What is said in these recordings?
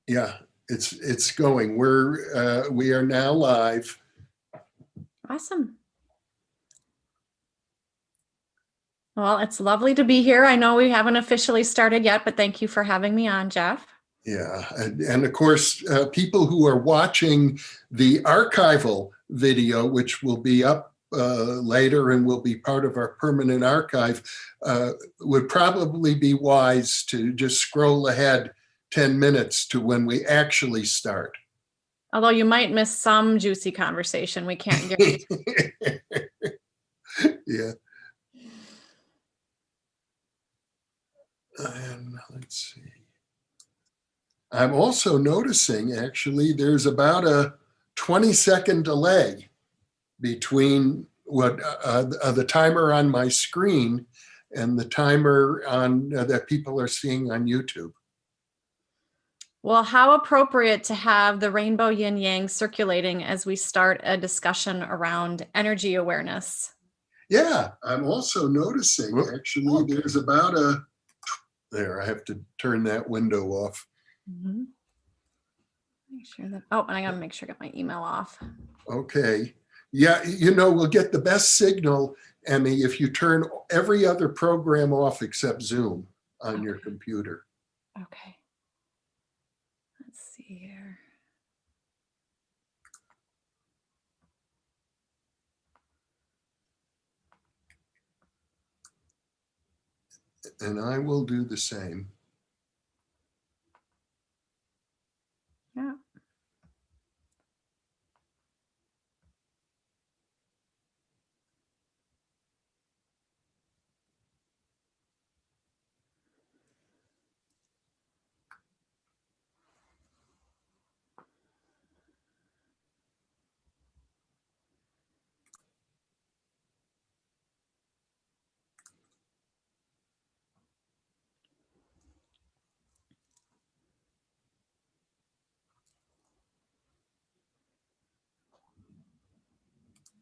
Yeah, it's going. We are now live. Awesome. Well, it's lovely to be here. I know we haven't officially started yet, but thank you for having me on, Jeff. Yeah, and of course, people who are watching the archival video, which will be up later and will be part of our permanent archive, would probably be wise to just scroll ahead 10 minutes to when we actually start. Although you might miss some juicy conversation. We can't guarantee. Yeah. And let's see. I'm also noticing, actually, there's about a 20-second delay between what the timer on my screen and the timer on that people are seeing on YouTube. Well, how appropriate to have the rainbow yin yang circulating as we start a discussion around energy awareness. Yeah, I'm also noticing, actually, there's about there, I have to turn that window off. Mm-hmm. Make sure that, oh, and I gotta make sure I got my email off. Okay. Yeah, we'll get the best signal, Emmy, if you turn every other program off except Zoom on your computer. Okay. Let's see here. And I will do the same. Yeah.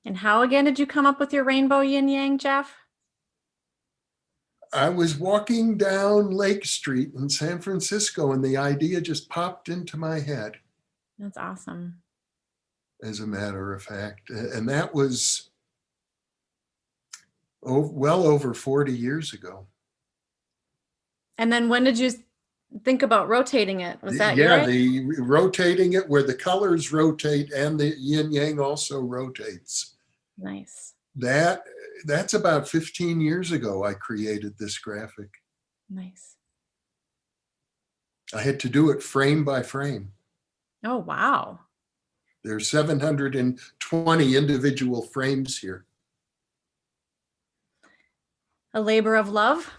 And how again did you come up with your rainbow yin yang, Jeff? I was walking down Lake Street in San Francisco and the idea just popped into my head. That's awesome. As a matter of fact. And that was well over 40 years ago. And then when did you think about rotating it? Was that the rotating it where the colors rotate and the yin yang also rotates. Nice. That's about 15 years ago I created this graphic. Nice. I had to do it frame by frame. Oh, wow. There's 720 individual frames here. A labor of love?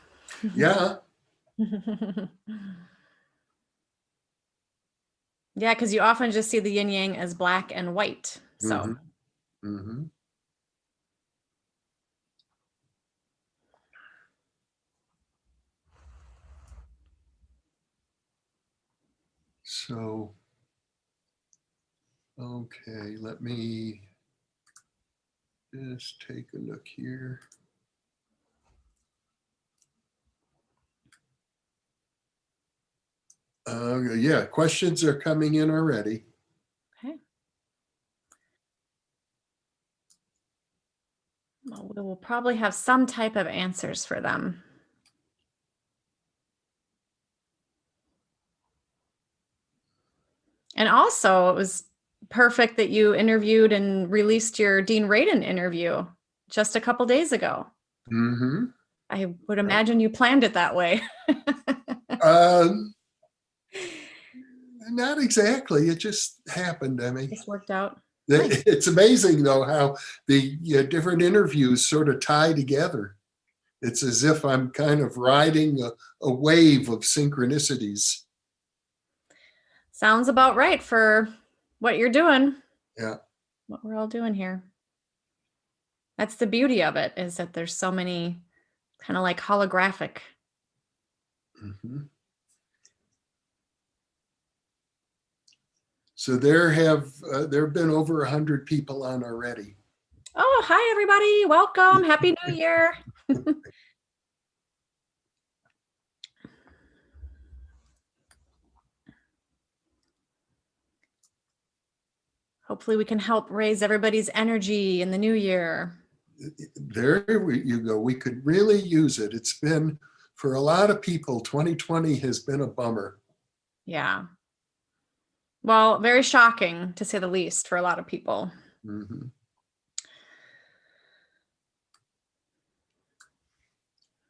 Yeah. Yeah, because you often just see the yin yang as black and white. So. Mm-hmm. Mm-hmm. So, okay, let me just take a look here. Yeah, questions are coming in already. Okay. Well, we will probably have some type of answers for them. And also, it was perfect that you interviewed and released your Dean Radin interview just a couple days ago. Mm-hmm. I would imagine you planned it that way. Not exactly. It just happened, Emmy. It just worked out. It's amazing, though, how the different interviews sort of tie together. It's as if I'm kind of riding a wave of synchronicities. Sounds about right for what you're doing. Yeah. What we're all doing here. That's the beauty of it, is that there's so many kind of like holographic. Mm-hmm. So there have been over 100 people on already. Oh, hi, everybody. Welcome. Happy New Year. Hopefully we can help raise everybody's energy in the new year. There you go. We could really use it. It's been, for a lot of people, 2020 has been a bummer. Yeah. Well, very shocking, to say the least, for a lot of people. Mhm.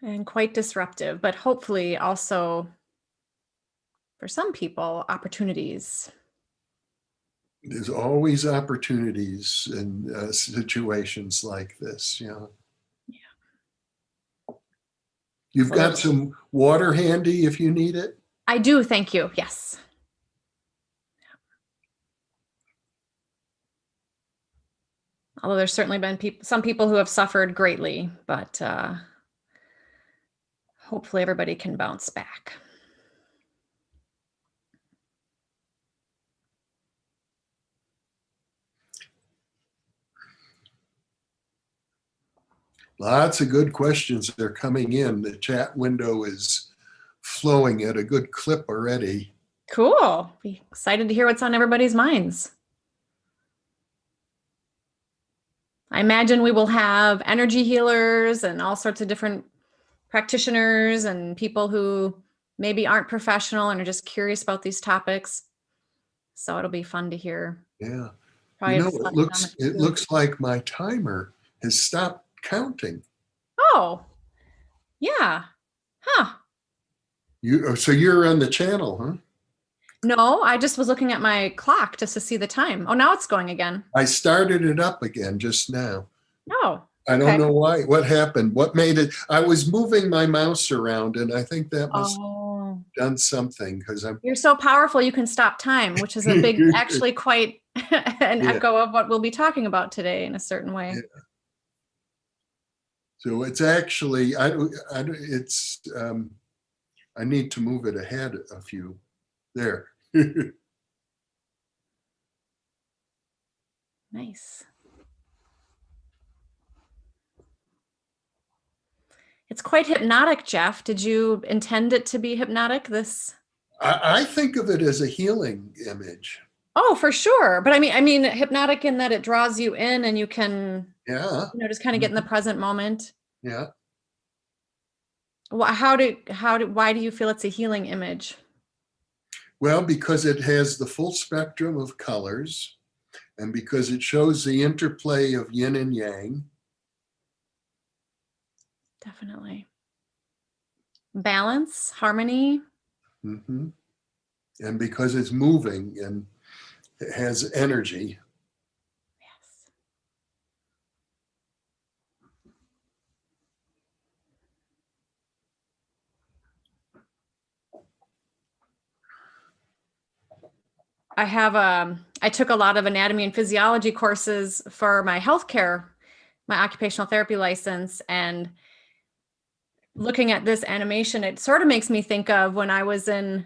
And quite disruptive, but hopefully also, for some people, opportunities. There's always opportunities in situations like this. Yeah. You've Well, got some water handy if you need it. I do, thank you. Yes. Although there's certainly been some people who have suffered greatly, but hopefully everybody can bounce back. Lots of good questions that are coming in. The chat window is flowing at a good clip already. Cool. Be excited to hear what's on everybody's minds. I imagine we will have energy healers and all sorts of different practitioners and people who maybe aren't professional and are just curious about these topics. So it'll be fun to hear. Yeah. Probably You know, fun it looks like my timer has stopped counting. Oh, yeah. Huh. So you're on the channel, huh? No, I just was looking at my clock just to see the time. Oh, now it's going again. I started it up again just now. Oh, I okay. don't know why. What happened? What made it? I was moving my mouse around, and I think that must have done something because I'm. You're so powerful you can stop time, which is a big, actually quite an echo of what we'll be talking about today in a certain way. Yeah. So it's actually, I need to move it ahead a few. There. Nice. It's quite hypnotic, Jeff. Did you intend it to be hypnotic? I think of it as a healing image. Oh, for sure. But I mean, hypnotic in that it draws you in and you can, just kind of get in the present moment. Yeah. Well, why do you feel it's a healing image? Well, because it has the full spectrum of colors, and because it shows the interplay of yin and yang. Definitely. Balance, harmony. Mm-hmm. And because it's moving and it has energy. Yes. I took a lot of anatomy and physiology courses for my healthcare, my occupational therapy license, and looking at this animation, it sort of makes me think of when I was in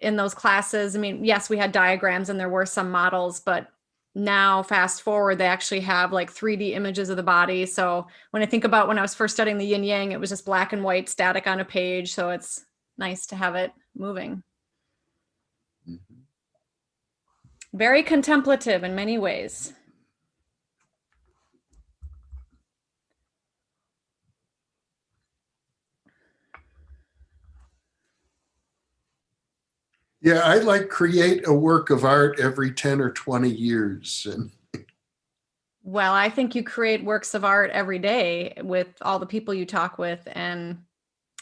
those classes. I mean, yes, we had diagrams and there were some models, but now fast forward, they actually have like 3D images of the body. So when I think about when I was first studying the yin yang, it was just black and white static on a page. So it's nice to have it moving. Mm-hmm. Very contemplative in many ways. Yeah, I like create a work of art every 10 or 20 years. And well, I think you create works of art every day with all the people you talk with and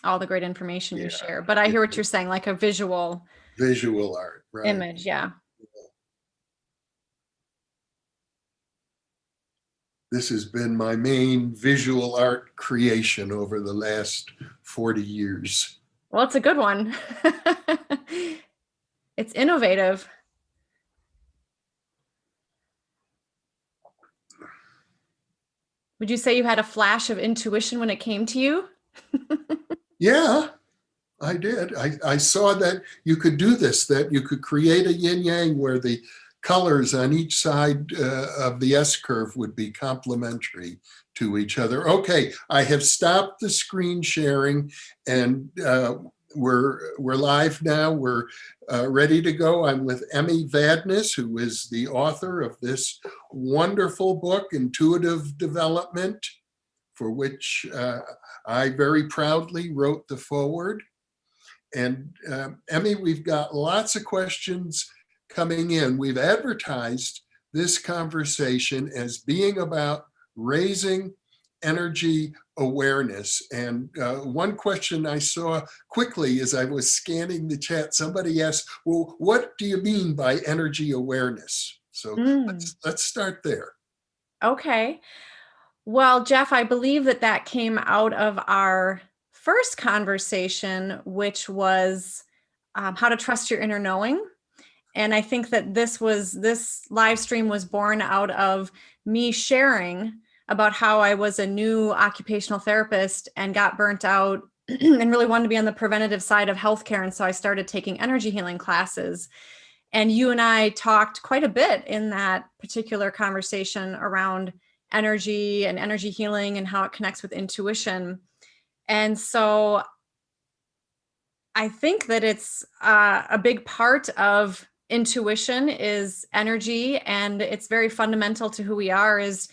all the great information you share. But I hear what you're saying, like a visual art, right? Image, yeah. This has been my main visual art creation over the last 40 years. Well, it's a good one. It's innovative. Would you say you had a flash of intuition when it came to you? Yeah, I did. I saw that you could do this, that you could create a yin yang where the colors on each side of the S curve would be complementary to each other. Okay, I have stopped the screen sharing, and we're live now. We're ready to go. I'm with Emmy Vadnais, who is the author of this wonderful book, Intuitive Development, for which I very proudly wrote the foreword. And Emmy, we've got lots of questions coming in. We've advertised this conversation as being about raising energy awareness. And one question I saw quickly as I was scanning the chat, somebody asked, well, what do you mean by energy awareness? So let's start there. Okay. Well, Jeff, I believe that came out of our first conversation, which was how to trust your inner knowing. And I think that this live stream was born out of me sharing about how I was a new occupational therapist and got burnt out and really wanted to be on the preventative side of healthcare. And so I started taking energy healing classes. And you and I talked quite a bit in that particular conversation around energy and energy healing and how it connects with intuition. And so I think that it's a big part of intuition is energy, and it's very fundamental to who we are as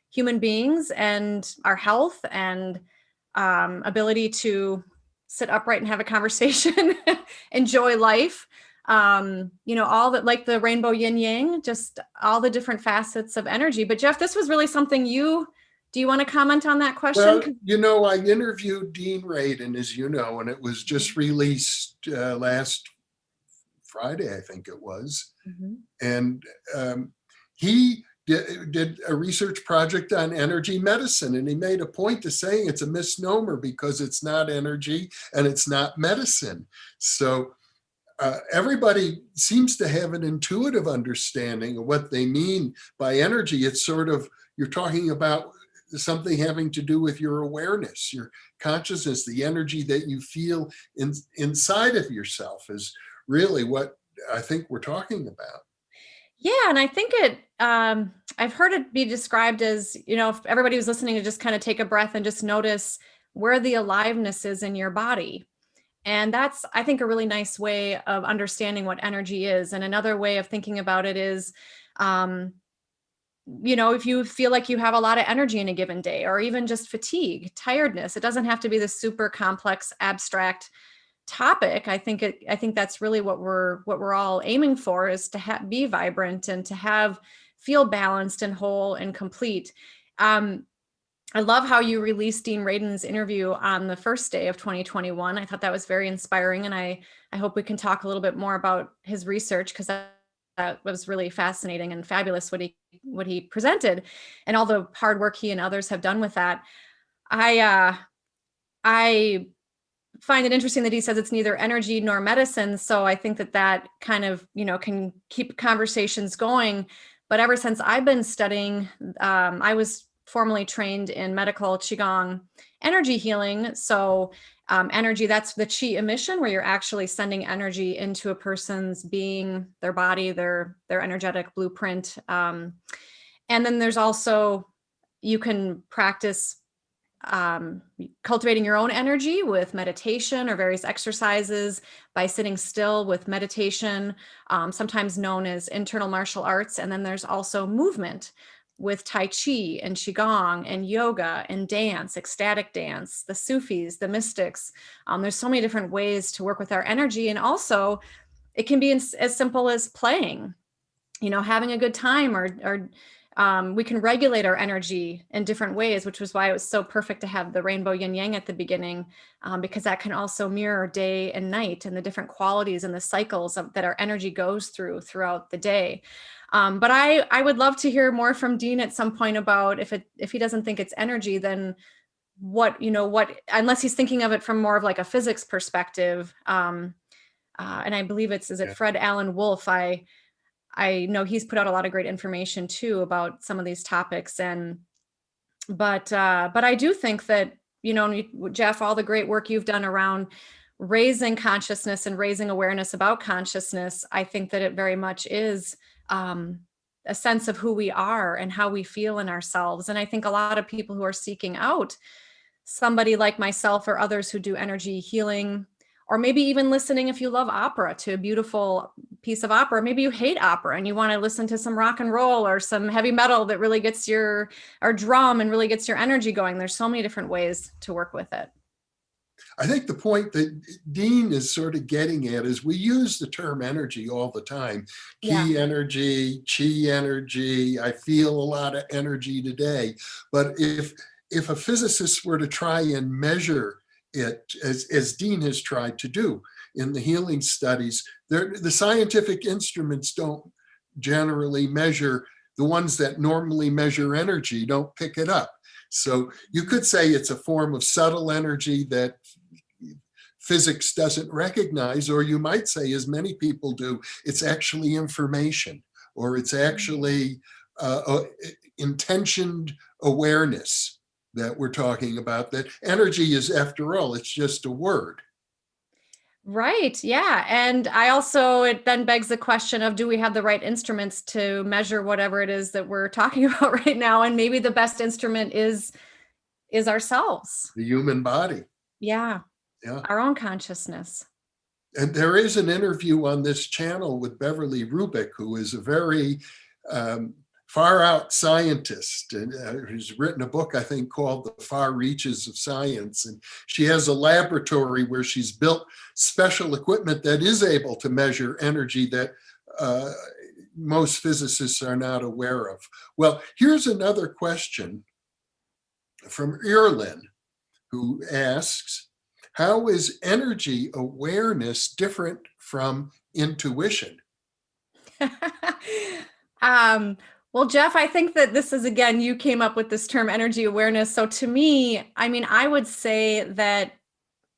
human beings and our health and ability to sit upright and have a conversation, enjoy life. All that, like the rainbow yin yang, just all the different facets of energy. But Jeff, this was really something do you want to comment on that question? Well, I interviewed Dean Radin, as you know, and it was just released last Friday, I think it was. Mm-hmm. And he did a research project on energy medicine, and he made a point to saying it's a misnomer because it's not energy and it's not medicine. So everybody seems to have an intuitive understanding of what they mean by energy. It's sort of, you're talking about something having to do with your awareness, your consciousness, the energy that you feel inside of yourself is really what I think we're talking about. Yeah, and I think I've heard it be described as, if everybody was listening to just kind of take a breath and just notice where the aliveness is in your body. And that's, I think, a really nice way of understanding what energy is. And another way of thinking about it is, if you feel like you have a lot of energy in a given day, or even just fatigue, tiredness, it doesn't have to be this super complex, abstract topic. I think that's really what we're all aiming for, is to be vibrant and to feel balanced and whole and complete. I love how you released Dean Radin's interview on the first day of 2021. I thought that was very inspiring, and I hope we can talk a little bit more about his research, because that was really fascinating and fabulous what he presented, and all the hard work he and others have done with that. I find it interesting that he says it's neither energy nor medicine. So I think that kind of, can keep conversations going. But ever since I've been studying, I was formally trained in medical Qigong energy healing. So energy, that's the Qi emission, where you're actually sending energy into a person's being, their body, their energetic blueprint. And then there's also, you can practice cultivating your own energy with meditation or various exercises by sitting still with meditation, sometimes known as internal martial arts. And then there's also movement with Tai Chi and Qigong and yoga and dance, ecstatic dance, the Sufis, the mystics. There's so many different ways to work with our energy. And also it can be as simple as playing, having a good time, or we can regulate our energy in different ways, which was why it was so perfect to have the rainbow yin yang at the beginning, because that can also mirror day and night and the different qualities and the cycles that our energy goes throughout the day. But I would love to hear more from Dean at some point about if he doesn't think it's energy, then what, unless he's thinking of it from more of like a physics perspective. And I believe is it Fred Alan Wolf? I know he's put out a lot of great information too about some of these topics. But I do think that, Jeff, all the great work you've done around raising consciousness and raising awareness about consciousness, I think that it very much is a sense of who we are and how we feel in ourselves. And I think a lot of people who are seeking out somebody like myself or others who do energy healing Or maybe even listening, if you love opera, to a beautiful piece of opera. Maybe you hate opera and you want to listen to some rock and roll or some heavy metal that really gets or drum and really gets your energy going. There's so many different ways to work with it. I think the point that Dean is sort of getting at is we use the term energy all the time. Ki energy, chi energy, I feel a lot of energy today. But if a physicist were to try and measure it, as Dean has tried to do in the healing studies, the scientific instruments don't generally measure, the ones that normally measure energy don't pick it up. So you could say it's a form of subtle energy that physics doesn't recognize, or you might say, as many people do, it's actually information, or it's actually intentioned awareness that we're talking about. That energy is, after all, it's just a word. Right. Yeah. And it then begs the question of, do we have the right instruments to measure whatever it is that we're talking about right now? And maybe the best instrument is ourselves. The human body. Yeah. Yeah. Our own consciousness. And there is an interview on this channel with Beverly Rubik, who is a very far out scientist, and who's written a book, I think, called The Far Reaches of Science. And she has a laboratory where she's built special equipment that is able to measure energy that most physicists are not aware of. Well, here's another question from Irlin, who asks, how is energy awareness different from intuition? Well, Jeff, I think that this is, again, you came up with this term energy awareness. So to me, I mean, I would say that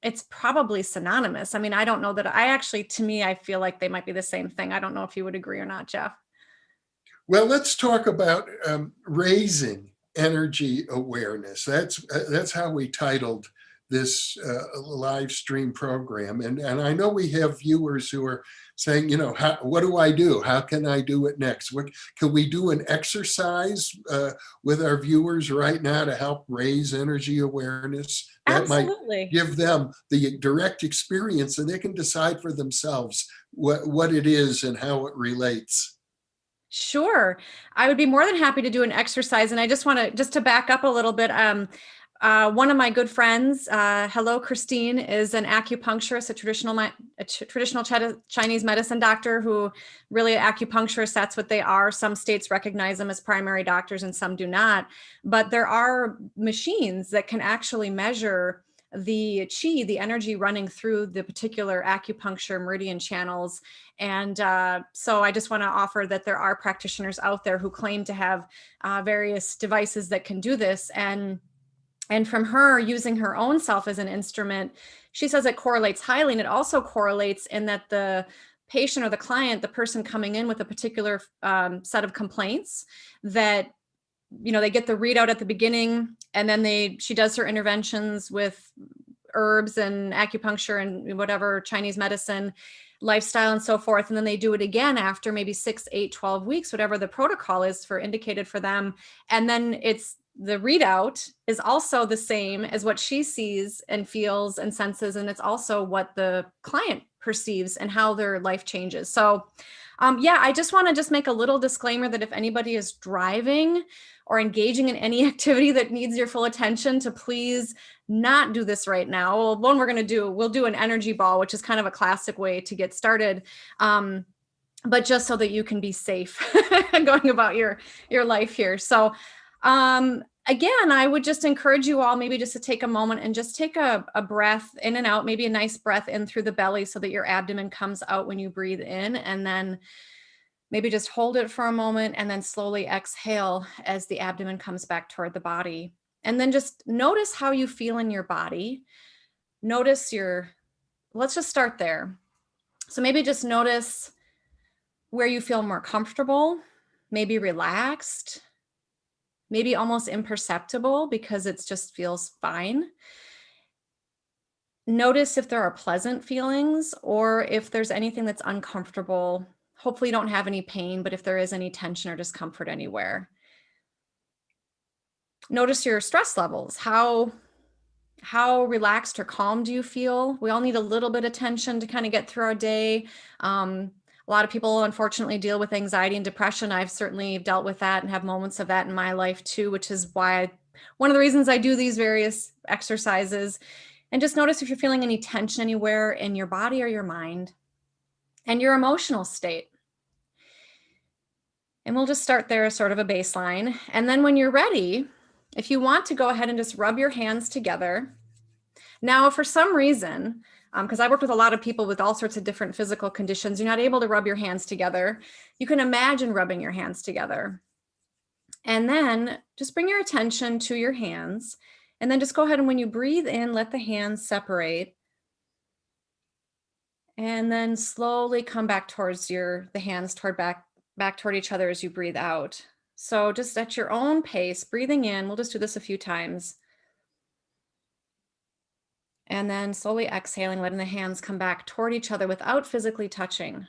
it's probably synonymous. I mean, I don't know that to me, I feel like they might be the same thing. I don't know if you would agree or not, Jeff. Well, let's talk about raising energy awareness. That's how we titled this live stream program. And I know we have viewers who are saying, what do I do? How can I do it next? Can we do an exercise with our viewers right now to help raise energy awareness? That Absolutely. Might give them the direct experience, and they can decide for themselves what it is and how it relates. Sure. I would be more than happy to do an exercise. And I just want to back up a little bit. One of my good friends, hello, Christine, is an acupuncturist, a traditional Chinese medicine doctor who really acupuncturists, that's what they are. Some states recognize them as primary doctors and some do not. But there are machines that can actually measure the chi, the energy running through the particular acupuncture meridian channels. And so I just want to offer that there are practitioners out there who claim to have various devices that can do this. And from her using her own self as an instrument, she says it correlates highly. And it also correlates in that the patient or the client, the person coming in with a particular set of complaints, that they get the readout at the beginning, and then she does her interventions with herbs and acupuncture and whatever, Chinese medicine, lifestyle and so forth. And then they do it again after maybe 6, 8, 12 weeks, whatever the protocol is indicated for them. And then the readout is also the same as what she sees and feels and senses. And it's also what the client perceives and how their life changes. So I just want to make a little disclaimer that if anybody is driving or engaging in any activity that needs your full attention, to please not do this right now. Well, one we'll do an energy ball, which is kind of a classic way to get started. But just so that you can be safe going about your life here. So again, I would just encourage you all maybe just to take a moment and just take a breath in and out, maybe a nice breath in through the belly so that your abdomen comes out when you breathe in, and then maybe just hold it for a moment and then slowly exhale as the abdomen comes back toward the body. And then just notice how you feel in your body. Let's just start there. So maybe just notice where you feel more comfortable, maybe relaxed, maybe almost imperceptible because it just feels fine. Notice if there are pleasant feelings or if there's anything that's uncomfortable. Hopefully you don't have any pain, but if there is any tension or discomfort anywhere. Notice your stress levels. How How relaxed or calm do you feel? We all need a little bit of tension to kind of get through our day. A lot of people, unfortunately, deal with anxiety and depression. I've certainly dealt with that and have moments of that in my life too, which is why one of the reasons I do these various exercises. And just notice if you're feeling any tension anywhere in your body or your mind and your emotional state. And we'll just start there as sort of a baseline. And then when you're ready, if you want to go ahead and just rub your hands together. Now, for some reason, because I work with a lot of people with all sorts of different physical conditions, you're not able to rub your hands together. You can imagine rubbing your hands together. And then just bring your attention to your hands. And then just go ahead and when you breathe in, let the hands separate. And then slowly come back towards the hands back toward each other as you breathe out. So just at your own pace, breathing in, we'll just do this a few times. And then slowly exhaling, letting the hands come back toward each other without physically touching.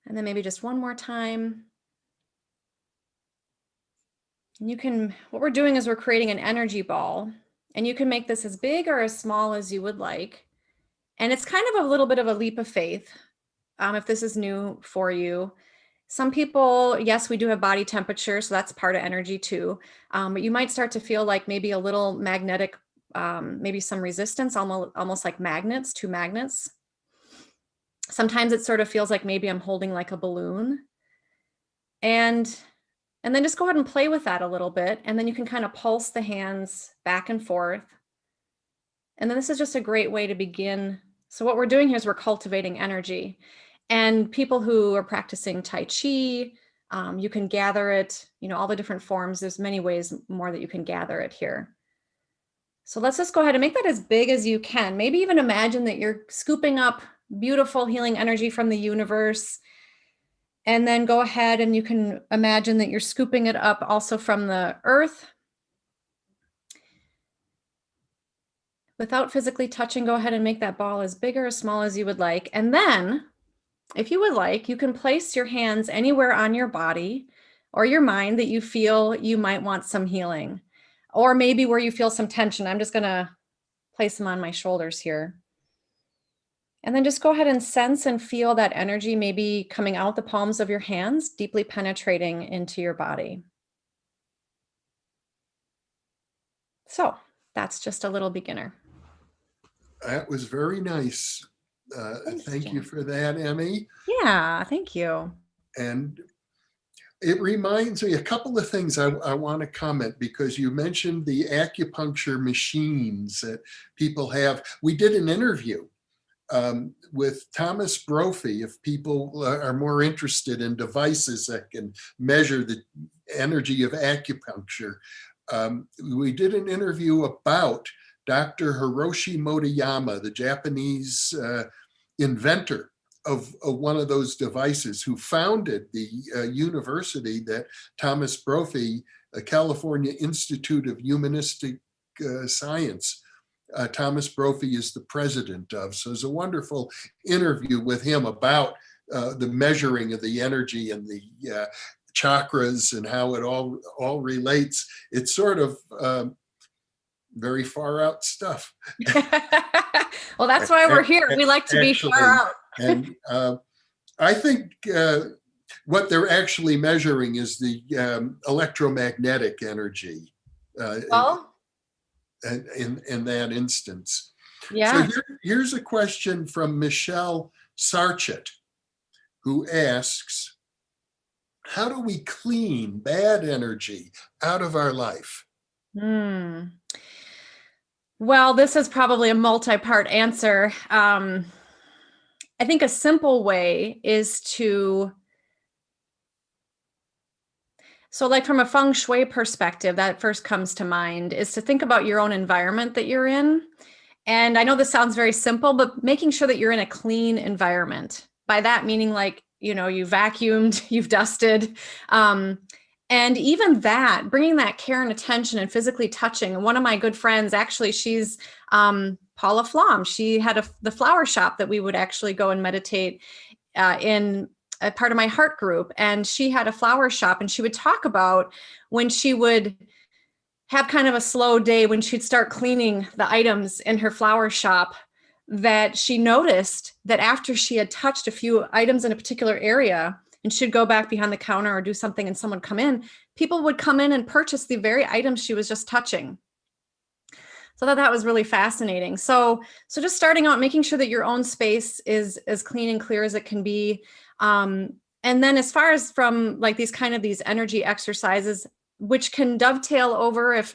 And then maybe just one more time. And what we're doing is we're creating an energy ball, and you can make this as big or as small as you would like. And it's kind of a little bit of a leap of faith. If this is new for you. Some people, yes, we do have body temperature, so that's part of energy too. But you might start to feel like maybe a little magnetic, maybe some resistance, almost like magnets, two magnets. Sometimes it sort of feels like maybe I'm holding like a balloon. And then just go ahead and play with that a little bit. And then you can kind of pulse the hands back and forth. And then this is just a great way to begin. So what we're doing here is we're cultivating energy. And people who are practicing Tai Chi, you can gather it, all the different forms. There's many ways more that you can gather it here. So let's just go ahead and make that as big as you can. Maybe even imagine that you're scooping up beautiful healing energy from the universe. And then go ahead and you can imagine that you're scooping it up also from the earth. Without physically touching, go ahead and make that ball as big or as small as you would like. And then, if you would like, you can place your hands anywhere on your body or your mind that you feel you might want some healing, or maybe where you feel some tension. I'm just going to place them on my shoulders here. And then just go ahead and sense and feel that energy maybe coming out the palms of your hands, deeply penetrating into your body. So that's just a little beginner. That was very nice. Thank you for that, Emmy. Yeah, thank you. And it reminds me a couple of things I want to comment, because you mentioned the acupuncture machines that people have. We did an interview with Thomas Brophy, if people are more interested in devices that can measure the energy of acupuncture. We did an interview about Dr. Hiroshi Motoyama, the Japanese inventor of one of those devices, who founded the university that Thomas Brophy, California Institute of Humanistic Science, Thomas Brophy is the president of. So it's a wonderful interview with him about the measuring of the energy and the chakras and how it all relates. It's sort of very far out stuff. Well, that's why we're here. We like to be far out. And I think what they're actually measuring is the electromagnetic energy in that instance. Yeah. So here's a question from Michelle Sarchett, who asks, how do we clean bad energy out of our life? Well, this is probably a multi-part answer. I think a simple way is so like from a feng shui perspective, that first comes to mind is to think about your own environment that you're in. And I know this sounds very simple, but making sure that you're in a clean environment. By that meaning like, you vacuumed, you've dusted. And even that, bringing that care and attention and physically touching. One of my good friends, actually, she's Paula Flom. She had the flower shop that we would actually go and meditate in a part of my heart group. And she had a flower shop, and she would talk about when she would have kind of a slow day when she'd start cleaning the items in her flower shop, that she noticed that after she had touched a few items in a particular area and she'd go back behind the counter or do something and someone come in, people would come in and purchase the very items she was just touching. So that was really fascinating. So just starting out, making sure that your own space is as clean and clear as it can be. And then as far as from like these energy exercises, which can dovetail over, if,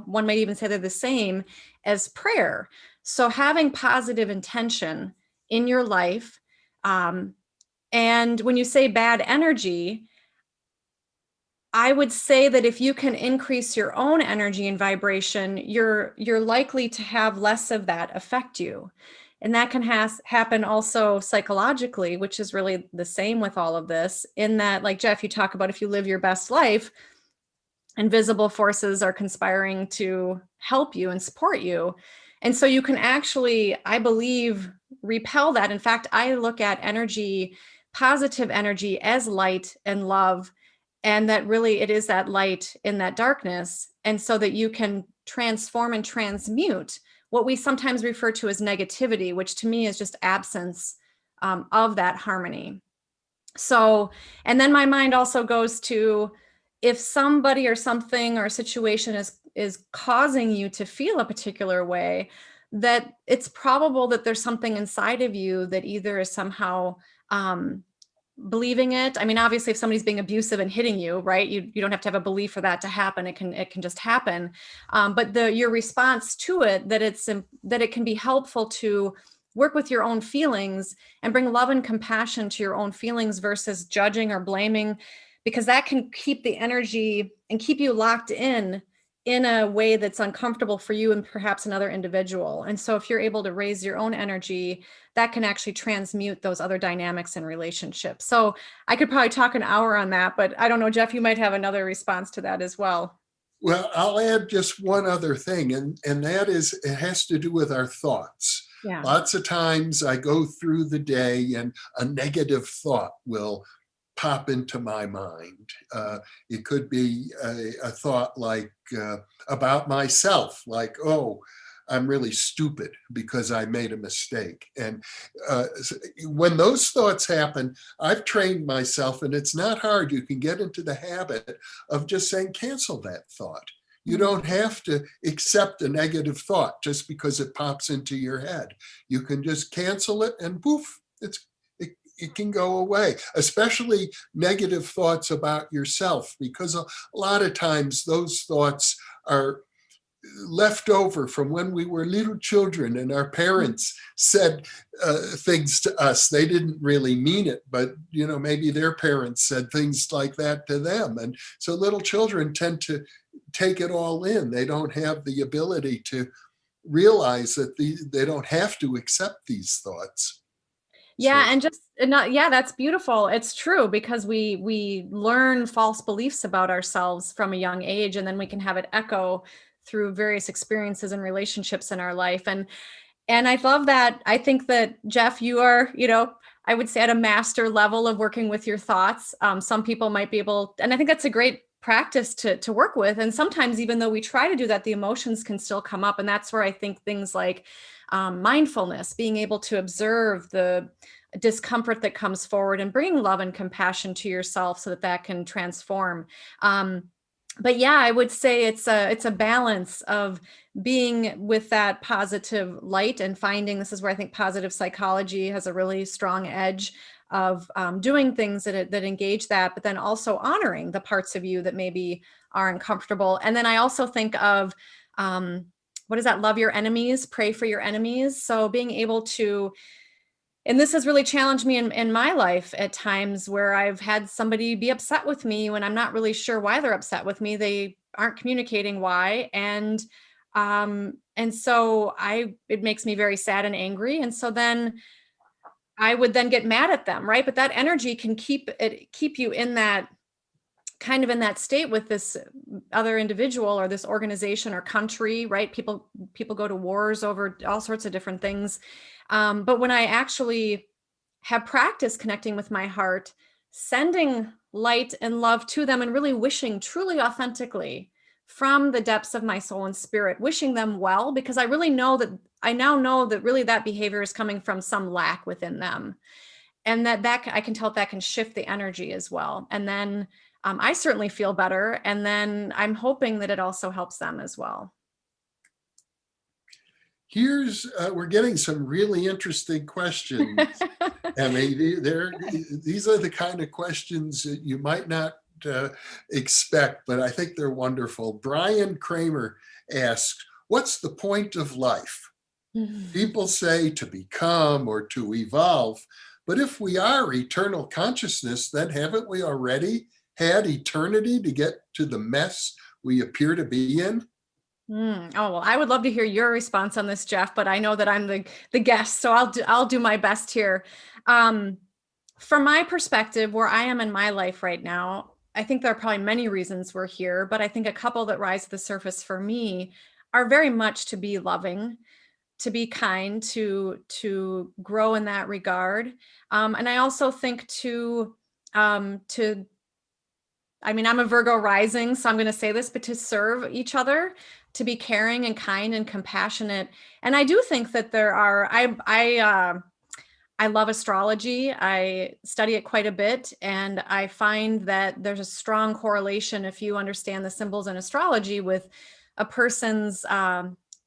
one might even say they're the same as prayer. So having positive intention in your life. And when you say bad energy, I would say that if you can increase your own energy and vibration, you're likely to have less of that affect you. And that can happen also psychologically, which is really the same with all of this, in that, like Jeff, you talk about if you live your best life, invisible forces are conspiring to help you and support you. And so you can actually, I believe, repel that. In fact, I look at energy, positive energy, as light and love. And that really it is that light in that darkness. And so that you can transform and transmute what we sometimes refer to as negativity, which to me is just absence of that harmony. So, and then my mind also goes to, if somebody or something or a situation is causing you to feel a particular way, that it's probable that there's something inside of you that either is somehow believing it. I mean, obviously, if somebody's being abusive and hitting you, right, you don't have to have a belief for that to happen. It can just happen. But your response to it, that it can be helpful to work with your own feelings and bring love and compassion to your own feelings versus judging or blaming, because that can keep the energy and keep you locked in a way that's uncomfortable for you and perhaps another individual. And so if you're able to raise your own energy, that can actually transmute those other dynamics in relationships. So I could probably talk an hour on that, but I don't know, Jeff, you might have another response to that as well. Well, I'll add just one other thing, and that is, it has to do with our thoughts. Yeah. Lots of times I go through the day and a negative thought will pop into my mind. It could be a thought like about myself, like, oh, I'm really stupid because I made a mistake. And when those thoughts happen, I've trained myself, and it's not hard. You can get into the habit of just saying, cancel that thought. You don't have to accept a negative thought just because it pops into your head. You can just cancel it and poof, it can go away, especially negative thoughts about yourself, because a lot of times those thoughts are left over from when we were little children and our parents said things to us. They didn't really mean it, but maybe their parents said things like that to them. And so little children tend to take it all in. They don't have the ability to realize that they don't have to accept these thoughts. Yeah. Yeah, that's beautiful. It's true, because we learn false beliefs about ourselves from a young age, and then we can have it echo through various experiences and relationships in our life. And I love that. I think that, Jeff, you are, I would say at a master level of working with your thoughts. Some people might be able, and I think that's a great practice to work with. And sometimes, even though we try to do that, the emotions can still come up. And that's where I think things like mindfulness, being able to observe the discomfort that comes forward and bring love and compassion to yourself so that can transform. But yeah, I would say it's a balance of being with that positive light and finding, this is where I think positive psychology has a really strong edge of doing things that engage that, but then also honoring the parts of you that maybe are uncomfortable. And then I also think of, what is that? Love your enemies, pray for your enemies. So being able to, and this has really challenged me in my life at times where I've had somebody be upset with me when I'm not really sure why they're upset with me. They aren't communicating why. And so it makes me very sad and angry. And so then I would then get mad at them, right? But that energy can keep you in that kind of in that state with this other individual or this organization or country, right? People go to wars over all sorts of different things. But when I actually have practiced connecting with my heart, sending light and love to them and really wishing truly authentically from the depths of my soul and spirit, wishing them well, because I now know that really that behavior is coming from some lack within them. And that I can tell that can shift the energy as well. And then I certainly feel better. And then I'm hoping that it also helps them as well. We're getting some really interesting questions. Emmy, these are the kind of questions that you might not expect, but I think they're wonderful. Brian Kramer asks, what's the point of life? People say to become or to evolve, but if we are eternal consciousness, then haven't we already had eternity to get to the mess we appear to be in? Oh, well, I would love to hear your response on this, Jeff, but I know that I'm the guest, so I'll do my best here. From my perspective, where I am in my life right now, I think there are probably many reasons we're here, but I think a couple that rise to the surface for me are very much to be loving, to be kind, to grow in that regard. And I also think I mean, I'm a Virgo rising, so I'm going to say this, but to serve each other, to be caring and kind and compassionate. And I do think that I love astrology. I study it quite a bit, and I find that there's a strong correlation, if you understand the symbols in astrology, with a person's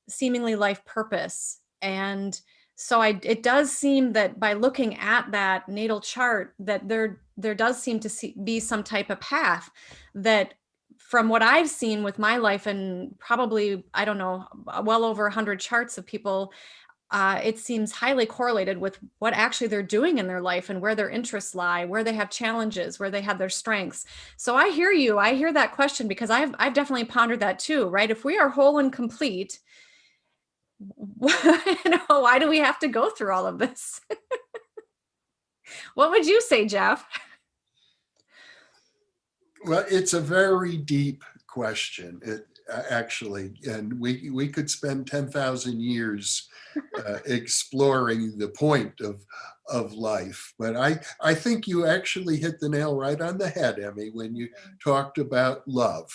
seemingly life purpose. And so it does seem that by looking at that natal chart, that there does seem to be some type of path that, from what I've seen with my life, and probably, I don't know, well over 100 charts of people, it seems highly correlated with what actually they're doing in their life and where their interests lie, where they have challenges, where they have their strengths. So I hear you. I hear that question, because I've definitely pondered that too, right? If we are whole and complete, why do we have to go through all of this? What would you say, Jeff? Well, it's a very deep question, actually, and we could spend 10,000 years exploring the point of life. But I think you actually hit the nail right on the head, Emmy, when you talked about love.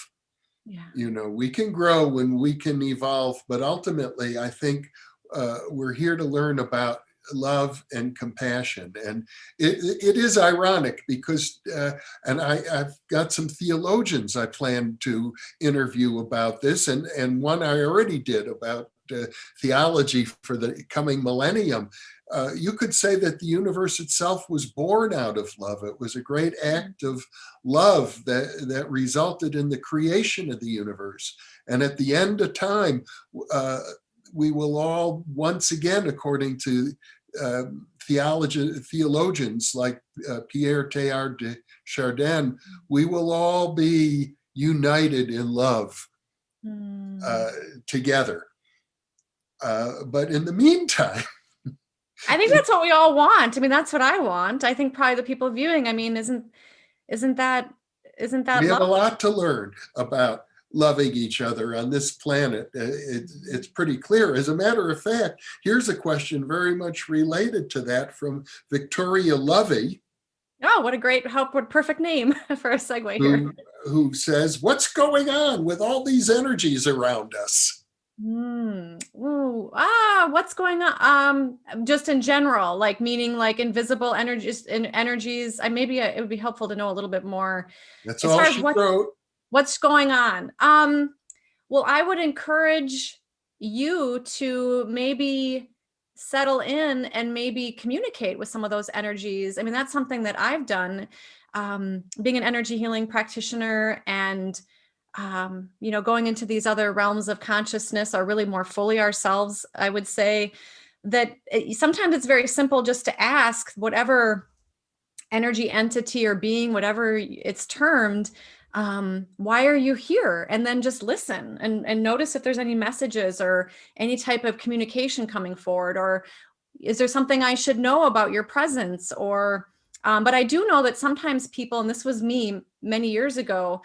Yeah. You know, we can grow and we can evolve, but ultimately, I think we're here to learn about love and compassion. And it is ironic because, and I've got some theologians I plan to interview about this, and one I already did about theology for the coming millennium. You could say that the universe itself was born out of love. It was a great act of love that resulted in the creation of the universe. And at the end of time, we will all, once again, according to theologians like Pierre Teilhard de Chardin, we will all be united in love together. But in the meantime, I think that's what we all want. I mean, that's what I want. I think probably the people viewing, I mean, isn't that we have a lot to learn about loving each other on this planet. It's pretty clear. As a matter of fact, here's a question very much related to that from Victoria Lovey. Oh, what perfect name for a segue here. Who says, what's going on with all these energies around us? What's going on? Just in general, like meaning like invisible energies and energies. Maybe it would be helpful to know a little bit more. That's all she wrote. What's going on? Well, I would encourage you to maybe settle in and maybe communicate with some of those energies. I mean, that's something that I've done, being an energy healing practitioner, and going into these other realms of consciousness, are really more fully ourselves. I would say that sometimes it's very simple just to ask whatever energy entity or being, whatever it's termed, why are you here? And then just listen and notice if there's any messages or any type of communication coming forward, or is there something I should know about your presence? Or, but I do know that sometimes people, and this was me many years ago,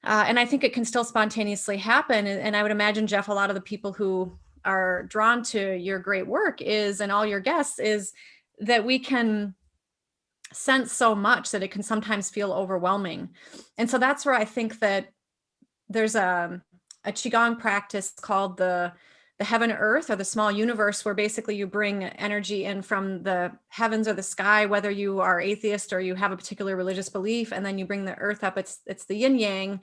and I think it can still spontaneously happen. And I would imagine, Jeff, a lot of the people who are drawn to your great work and all your guests, is that we can sense so much that it can sometimes feel overwhelming. And so that's where I think that there's a Qigong practice called the heaven earth, or the small universe, where basically you bring energy in from the heavens or the sky, whether you are atheist or you have a particular religious belief, and then you bring the earth up. It's the yin yang.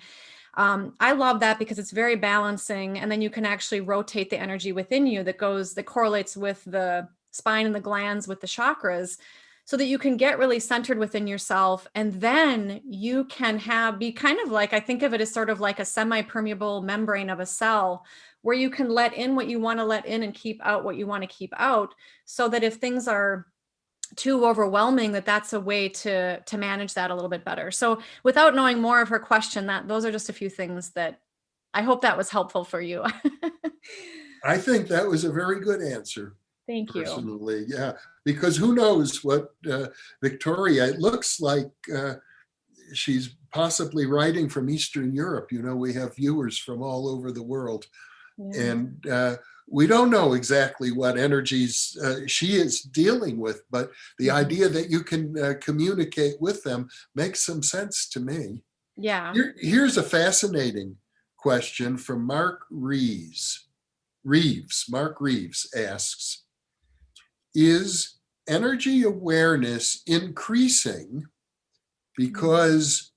I love that because it's very balancing, and then you can actually rotate the energy within you that correlates with the spine and the glands, with the chakras, so that you can get really centered within yourself. And then you can be kind of like, I think of it as sort of like a semi-permeable membrane of a cell, where you can let in what you want to let in and keep out what you want to keep out, so that if things are too overwhelming, that's a way to manage that a little bit better. So without knowing more of her question, those are just a few things that I hope that was helpful for you. I think that was a very good answer. Thank you. Personally, yeah, because who knows what Victoria, it looks like she's possibly writing from Eastern Europe. You know, we have viewers from all over the world. Yeah. And we don't know exactly what energies she is dealing with, but the idea that you can communicate with them makes some sense to me. Yeah. Here's a fascinating question from Mark Reeves. Mark Reeves asks, is energy awareness increasing because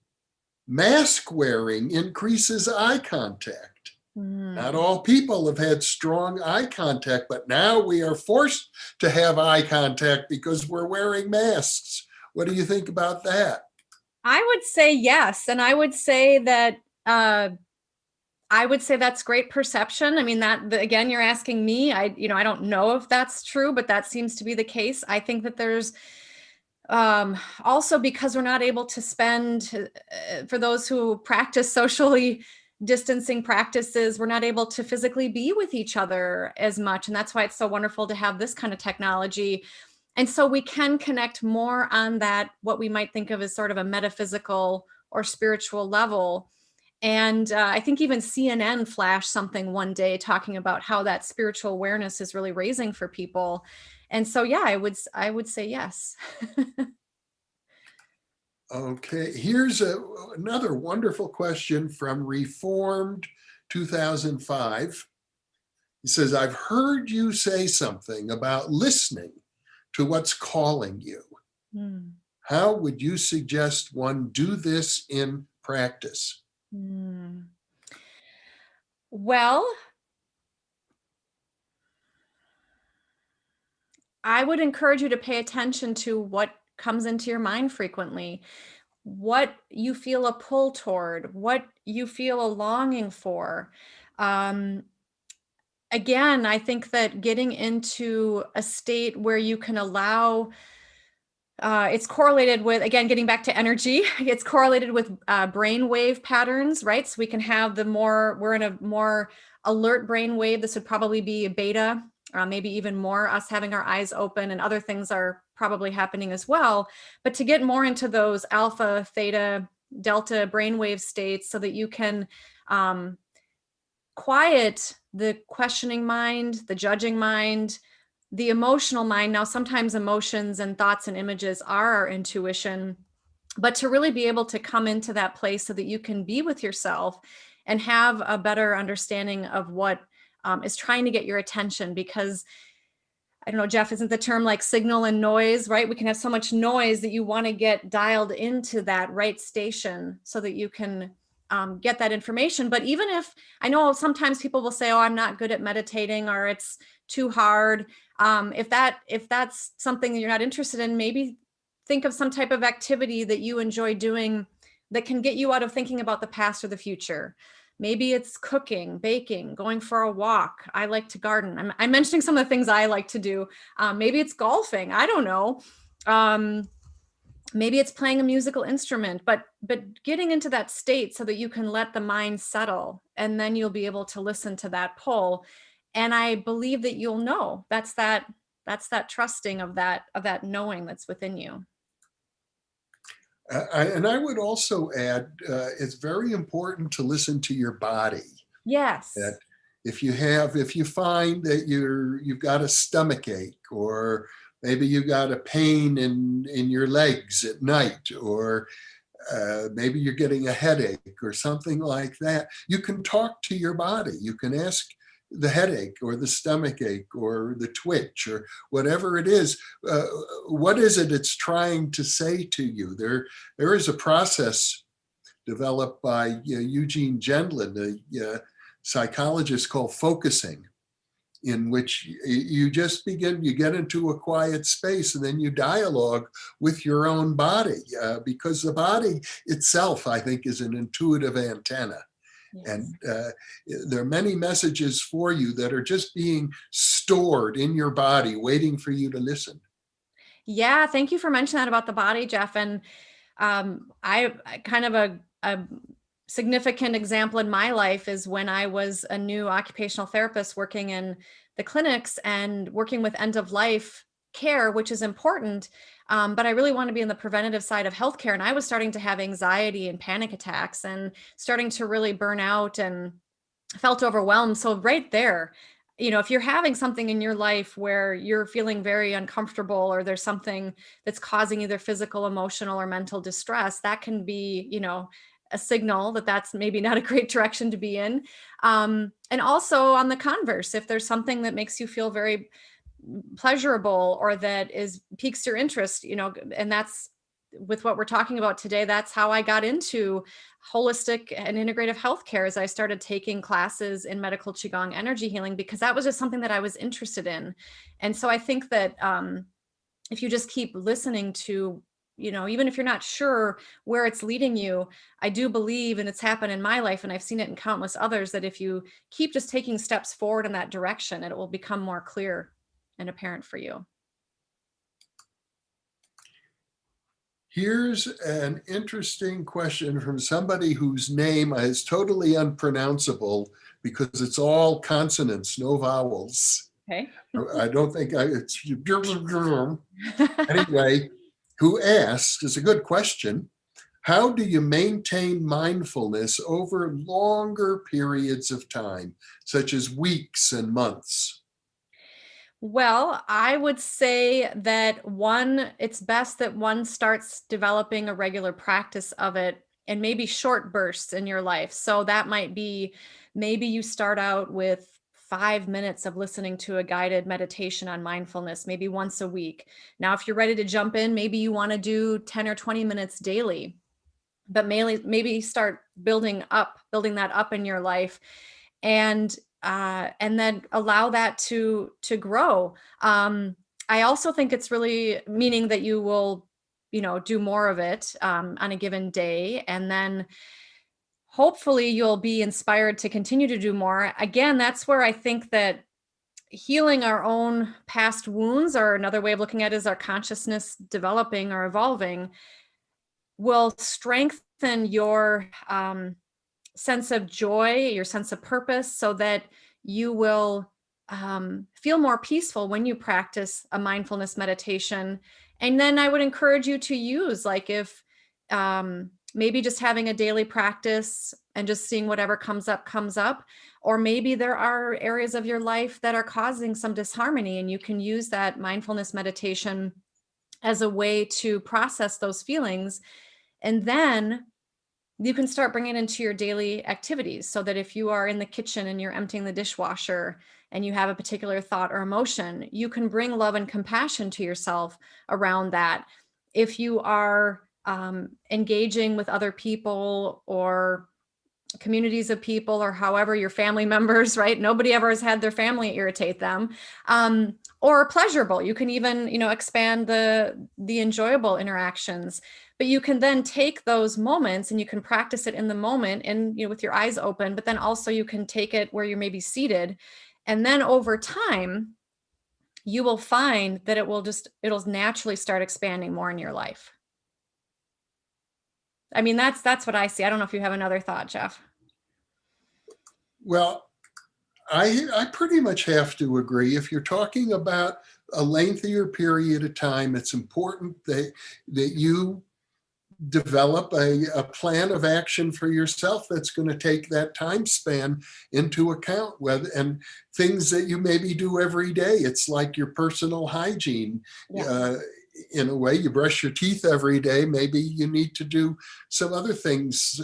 mask wearing increases eye contact? Not all people have had strong eye contact, but now we are forced to have eye contact because we're wearing masks. What do you think about that? I would say yes. And I would say that that's great perception. I mean, again, you're asking me, I don't know if that's true, but that seems to be the case. I think that there's also, because we're not able to spend, for those who practice socially distancing practices, we're not able to physically be with each other as much. And that's why it's so wonderful to have this kind of technology. And so we can connect more on that, what we might think of as sort of a metaphysical or spiritual level. And I think even CNN flashed something one day talking about how that spiritual awareness is really raising for people. And so, yeah, I would say yes. Okay, here's another wonderful question from Reformed 2005. He says, I've heard you say something about listening to what's calling you. How would you suggest one do this in practice? Well, I would encourage you to pay attention to what comes into your mind frequently, what you feel a pull toward, what you feel a longing for. Again, I think that getting into a state where you can allow, it's correlated with, again, getting back to energy, it's correlated with brain wave patterns, right? So we can have we're in a more alert brain wave. This would probably be a beta, maybe even more, us having our eyes open, and other things are probably happening as well. But to get more into those alpha, theta, delta brainwave states, so that you can quiet the questioning mind, the judging mind, the emotional mind. Now, sometimes emotions and thoughts and images are our intuition, but to really be able to come into that place so that you can be with yourself and have a better understanding of what is trying to get your attention. Because I don't know, Jeff, isn't the term like signal and noise, right? We can have so much noise that you want to get dialed into that right station so that you can get that information. But even if, I know sometimes people will say, oh, I'm not good at meditating, or it's too hard. If that's something that you're not interested in, maybe think of some type of activity that you enjoy doing that can get you out of thinking about the past or the future. Maybe it's cooking, baking, going for a walk. I like to garden. I'm mentioning some of the things I like to do. Maybe it's golfing. I don't know. Maybe it's playing a musical instrument, but getting into that state so that you can let the mind settle, and then you'll be able to listen to that pull. And I believe that you'll know. That's that trusting of that knowing that's within you. And I would also add, it's very important to listen to your body. Yes. That if you find that you've got a stomach ache, or maybe you got a pain in your legs at night, or maybe you're getting a headache or something like that, you can talk to your body. You can ask the headache or the stomach ache or the twitch or whatever it is. What is it it's trying to say to you? There is a process developed by Eugene Gendlin, a psychologist, called focusing, in which you just begin, you get into a quiet space and then you dialogue with your own body, because the body itself, I think, is an intuitive antenna. Yes. And there are many messages for you that are just being stored in your body, waiting for you to listen. Yeah, thank you for mentioning that about the body, Jeff. And I kind of a significant example in my life is when I was a new occupational therapist working in the clinics and working with end of life care, which is important. But I really want to be in the preventative side of healthcare. And I was starting to have anxiety and panic attacks and starting to really burn out and felt overwhelmed. So right there, if you're having something in your life where you're feeling very uncomfortable or there's something that's causing either physical, emotional, or mental distress, that can be, a signal that that's maybe not a great direction to be in. And also on the converse, if there's something that makes you feel very pleasurable or that piques your interest, and that's with what we're talking about today, that's how I got into holistic and integrative healthcare, as I started taking classes in medical Qigong energy healing, because that was just something that I was interested in. And so I think that if you just keep listening to, even if you're not sure where it's leading you, I do believe, and it's happened in my life, and I've seen it in countless others, that if you keep just taking steps forward in that direction, it will become more clear and apparent for you. Here's an interesting question from somebody whose name is totally unpronounceable because it's all consonants, no vowels. Okay. I don't think it's anyway, who asks, it's a good question, how do you maintain mindfulness over longer periods of time, such as weeks and months? Well, I would say that it's best that one starts developing a regular practice of it, and maybe short bursts in your life. So that might be, maybe you start out with 5 minutes of listening to a guided meditation on mindfulness, maybe once a week. Now, if you're ready to jump in, maybe you want to do 10 or 20 minutes daily, but maybe start building that up in your life. And then allow that to grow. I also think it's really meaning that you will, do more of it on a given day. And then hopefully you'll be inspired to continue to do more. Again, that's where I think that healing our own past wounds, or another way of looking at it is our consciousness developing or evolving, will strengthen your sense of joy, your sense of purpose, so that you will feel more peaceful when you practice a mindfulness meditation. And then I would encourage you to use, like, if maybe just having a daily practice and just seeing whatever comes up, or maybe there are areas of your life that are causing some disharmony, and you can use that mindfulness meditation as a way to process those feelings. And then you can start bringing it into your daily activities, so that if you are in the kitchen and you're emptying the dishwasher and you have a particular thought or emotion, you can bring love and compassion to yourself around that. If you are engaging with other people or communities of people, or however, your family members, right? Nobody ever has had their family irritate them. Or pleasurable, you can even, expand the enjoyable interactions. But you can then take those moments and you can practice it in the moment and, with your eyes open, but then also you can take it where you're maybe seated. And then over time, you will find that it'll naturally start expanding more in your life. I mean, that's what I see. I don't know if you have another thought, Jeff. Well, I pretty much have to agree. If you're talking about a lengthier period of time, it's important that you develop a plan of action for yourself that's going to take that time span into account, and things that you maybe do every day. It's like your personal hygiene. Yeah. in a way, you brush your teeth every day. Maybe you need to do some other things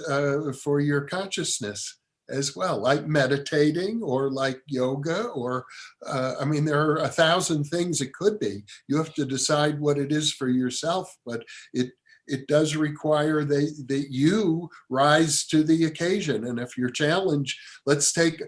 for your consciousness as well, like meditating or like yoga, or I mean, there are 1,000 things it could be. You have to decide what it is for yourself, but it does require that you rise to the occasion. And if you're challenged, let's take,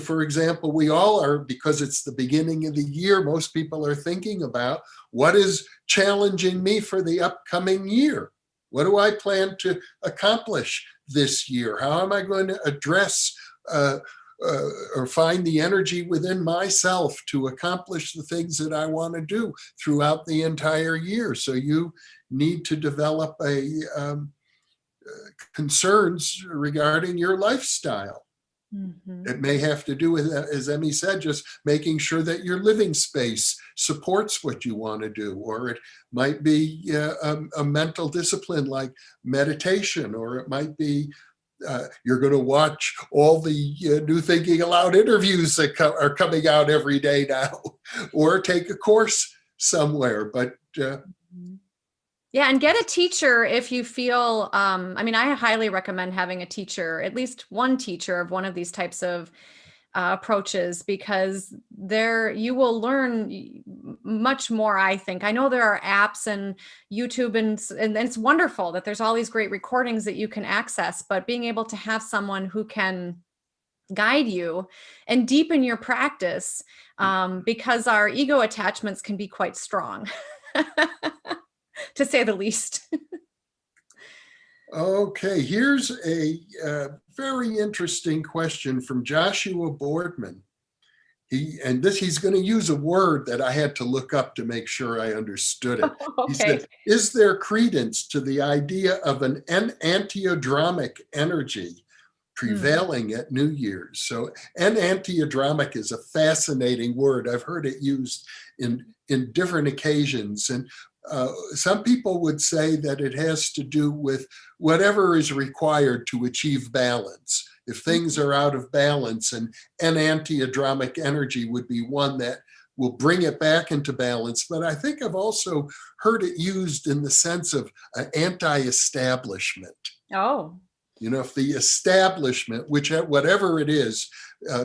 for example, we all are, because it's the beginning of the year, most people are thinking about what is challenging me for the upcoming year. What do I plan to accomplish this year? How am I going to address or find the energy within myself to accomplish the things that I want to do throughout the entire year? So you need to develop concerns regarding your lifestyle. Mm-hmm. It may have to do with, as Emmy said, just making sure that your living space supports what you want to do, or it might be a mental discipline like meditation, or it might be you're going to watch all the new Thinking Aloud interviews that are coming out every day now, or take a course somewhere. But yeah, and get a teacher if you feel, I mean, I highly recommend having a teacher, at least one teacher of one of these types of approaches, because there you will learn much more, I think. I know there are apps and YouTube and it's wonderful that there's all these great recordings that you can access, but being able to have someone who can guide you and deepen your practice, because our ego attachments can be quite strong. To say the least. Okay, here's a very interesting question from Joshua Boardman. He's going to use a word that I had to look up to make sure I understood it. Okay. He said, is there credence to the idea of an enantiodromic energy prevailing at New Year's? So enantiodromic is a fascinating word. I've heard it used in different occasions. And some people would say that it has to do with whatever is required to achieve balance. If things are out of balance, and enantiodromic energy would be one that will bring it back into balance. But I think I've also heard it used in the sense of anti-establishment. Oh. You know, if the establishment, whatever it is,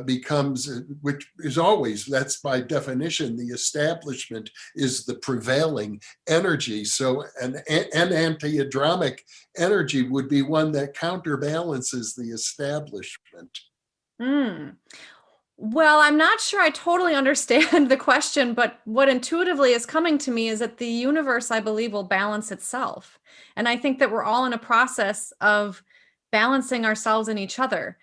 becomes, which is always, that's by definition, the establishment is the prevailing energy. So an enantiodromic energy would be one that counterbalances the establishment. Well, I'm not sure I totally understand the question, but what intuitively is coming to me is that the universe, I believe, will balance itself. And I think that we're all in a process of balancing ourselves and each other.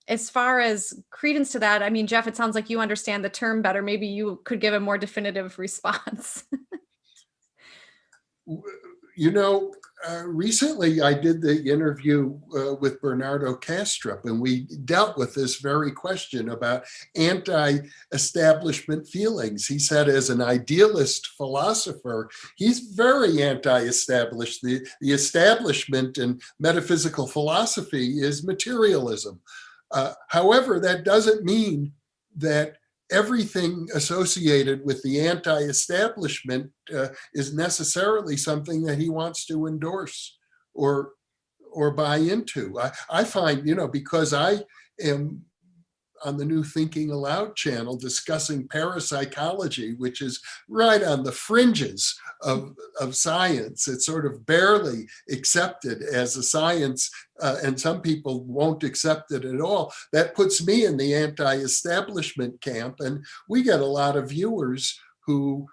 As far as credence to that, I mean, Jeff, it sounds like you understand the term better. Maybe you could give a more definitive response. You know, recently I did the interview with Bernardo Kastrup, and we dealt with this very question about anti-establishment feelings. He said, as an idealist philosopher, he's very anti-established. The establishment in metaphysical philosophy is materialism. However, that doesn't mean that everything associated with the anti-establishment is necessarily something that he wants to endorse or buy into. I find, you know, because I am on the new Thinking Aloud channel discussing parapsychology, which is right on the fringes of science. It's sort of barely accepted as a science, and some people won't accept it at all. That puts me in the anti-establishment camp, and we get a lot of viewers who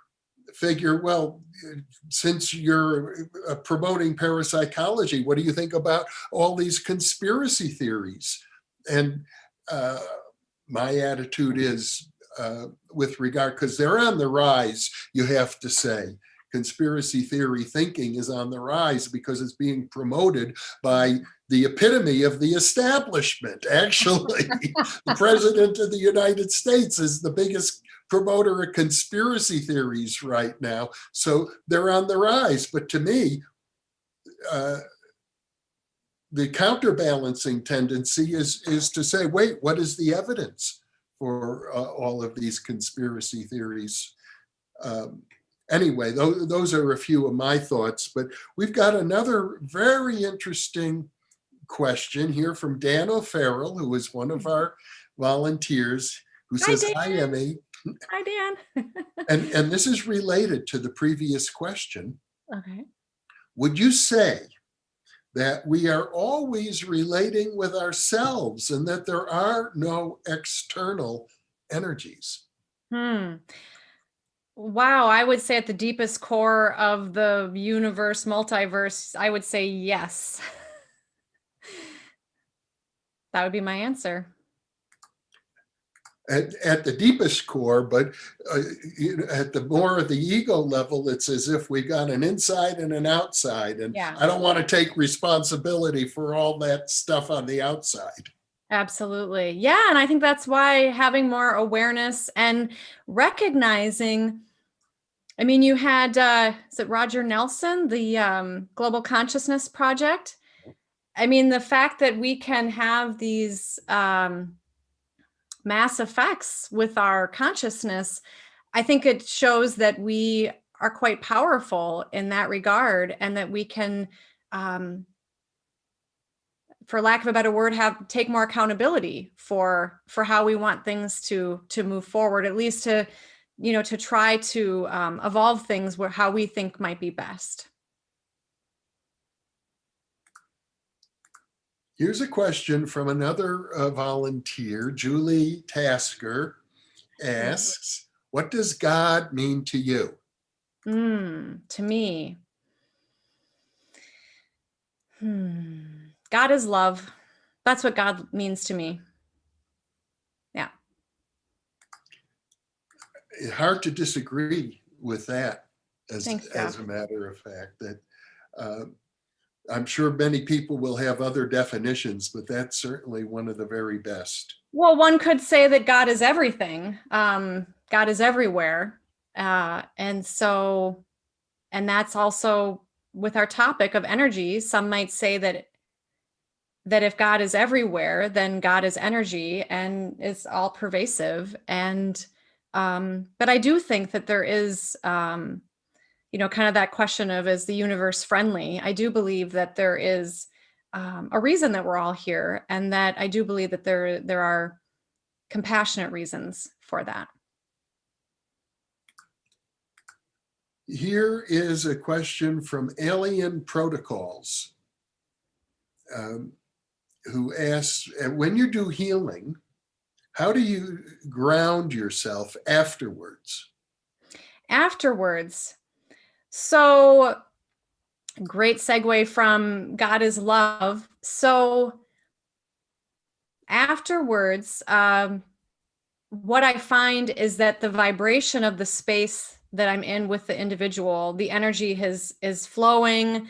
figure, well, since you're promoting parapsychology, what do you think about all these conspiracy theories? And my attitude is, with regard, because they're on the rise, you have to say. Conspiracy theory thinking is on the rise because it's being promoted by the epitome of the establishment. Actually, the president of the United States is the biggest promoter of conspiracy theories right now. So they're on the rise. But to me, the counterbalancing tendency is to say, wait, what is the evidence for all of these conspiracy theories? anyway, those are a few of my thoughts, but we've got another very interesting question here from Dan O'Farrell, who is one of our volunteers, who Hi, says, "Hi, Dan. Emmy." Hi, Dan. And this is related to the previous question. Okay. Would you say that we are always relating with ourselves and that there are no external energies? Wow, I would say at the deepest core of the universe, multiverse, I would say yes. That would be my answer. At the deepest core, but at the more of the ego level, it's as if we got an inside and an outside. And Yeah. I don't want to take responsibility for all that stuff on the outside. Absolutely. Yeah. And I think that's why having more awareness and recognizing, I mean, you had, is it Roger Nelson, the Global Consciousness Project? I mean, the fact that we can have these mass effects with our consciousness, I think it shows that we are quite powerful in that regard, and that we can, for lack of a better word, take more accountability for how we want things to move forward, at least to, to try to evolve things where how we think might be best. Here's a question from another volunteer. Julie Tasker asks, "What does God mean to you?" To me, God is love. That's what God means to me. Yeah. Hard to disagree with that, Thanks, as Jeff. a matter of fact. That I'm sure many people will have other definitions, but that's certainly one of the very best. Well, one could say that God is everything. God is everywhere. And that's also with our topic of energy. Some might say that if God is everywhere, then God is energy and is all pervasive. And but I do think that there is kind of that question of, is the universe friendly? I do believe that there is a reason that we're all here, and that I do believe that there are compassionate reasons for that. Here is a question from Alien Protocols, who asks, when you do healing, how do you ground yourself afterwards? Afterwards. So great segue from God is love. So afterwards, what I find is that the vibration of the space that I'm in with the individual, the energy is flowing.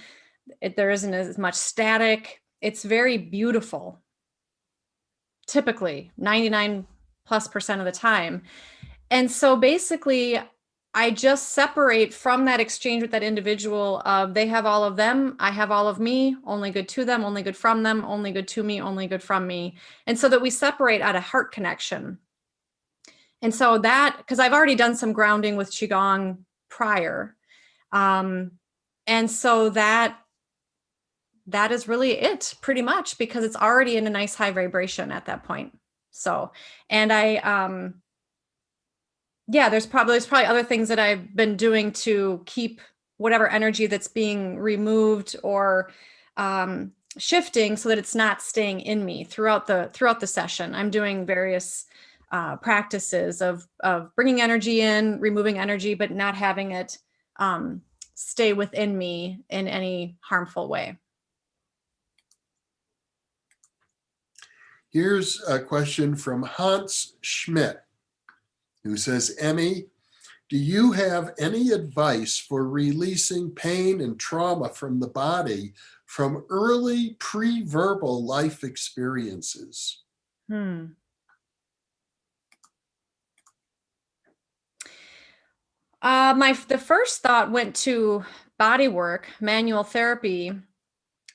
There isn't as much static. It's very beautiful. Typically 99+% of the time. And so basically, I just separate from that exchange with that individual of, they have all of them, I have all of me, only good to them, only good from them, only good to me, only good from me. And so that we separate at a heart connection. And so that, because I've already done some grounding with Qigong prior. And so that is really it, pretty much, because it's already in a nice high vibration at that point. So, and there's probably other things that I've been doing to keep whatever energy that's being removed or shifting, so that it's not staying in me throughout the session. I'm doing various practices of bringing energy in, removing energy, but not having it stay within me in any harmful way. Here's a question from Hans Schmidt, who says, "Emmy, do you have any advice for releasing pain and trauma from the body from early pre-verbal life experiences?" The first thought went to body work, manual therapy,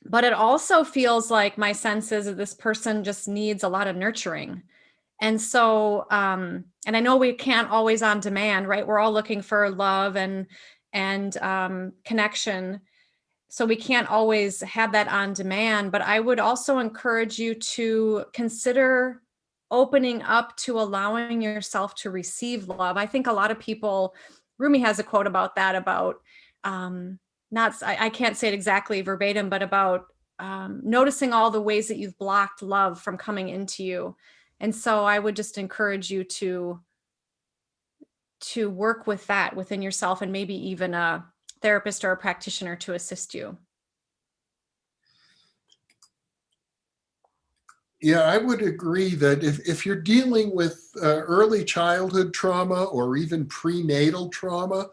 but it also feels like my sense is that this person just needs a lot of nurturing. And so, and I know we can't always on demand, right? We're all looking for love and and connection. So we can't always have that on demand, but I would also encourage you to consider opening up to allowing yourself to receive love. I think a lot of people, Rumi has a quote about that, about I can't say it exactly verbatim, but about noticing all the ways that you've blocked love from coming into you. And so I would just encourage you to work with that within yourself, and maybe even a therapist or a practitioner to assist you. Yeah, I would agree that if you're dealing with early childhood trauma or even prenatal trauma,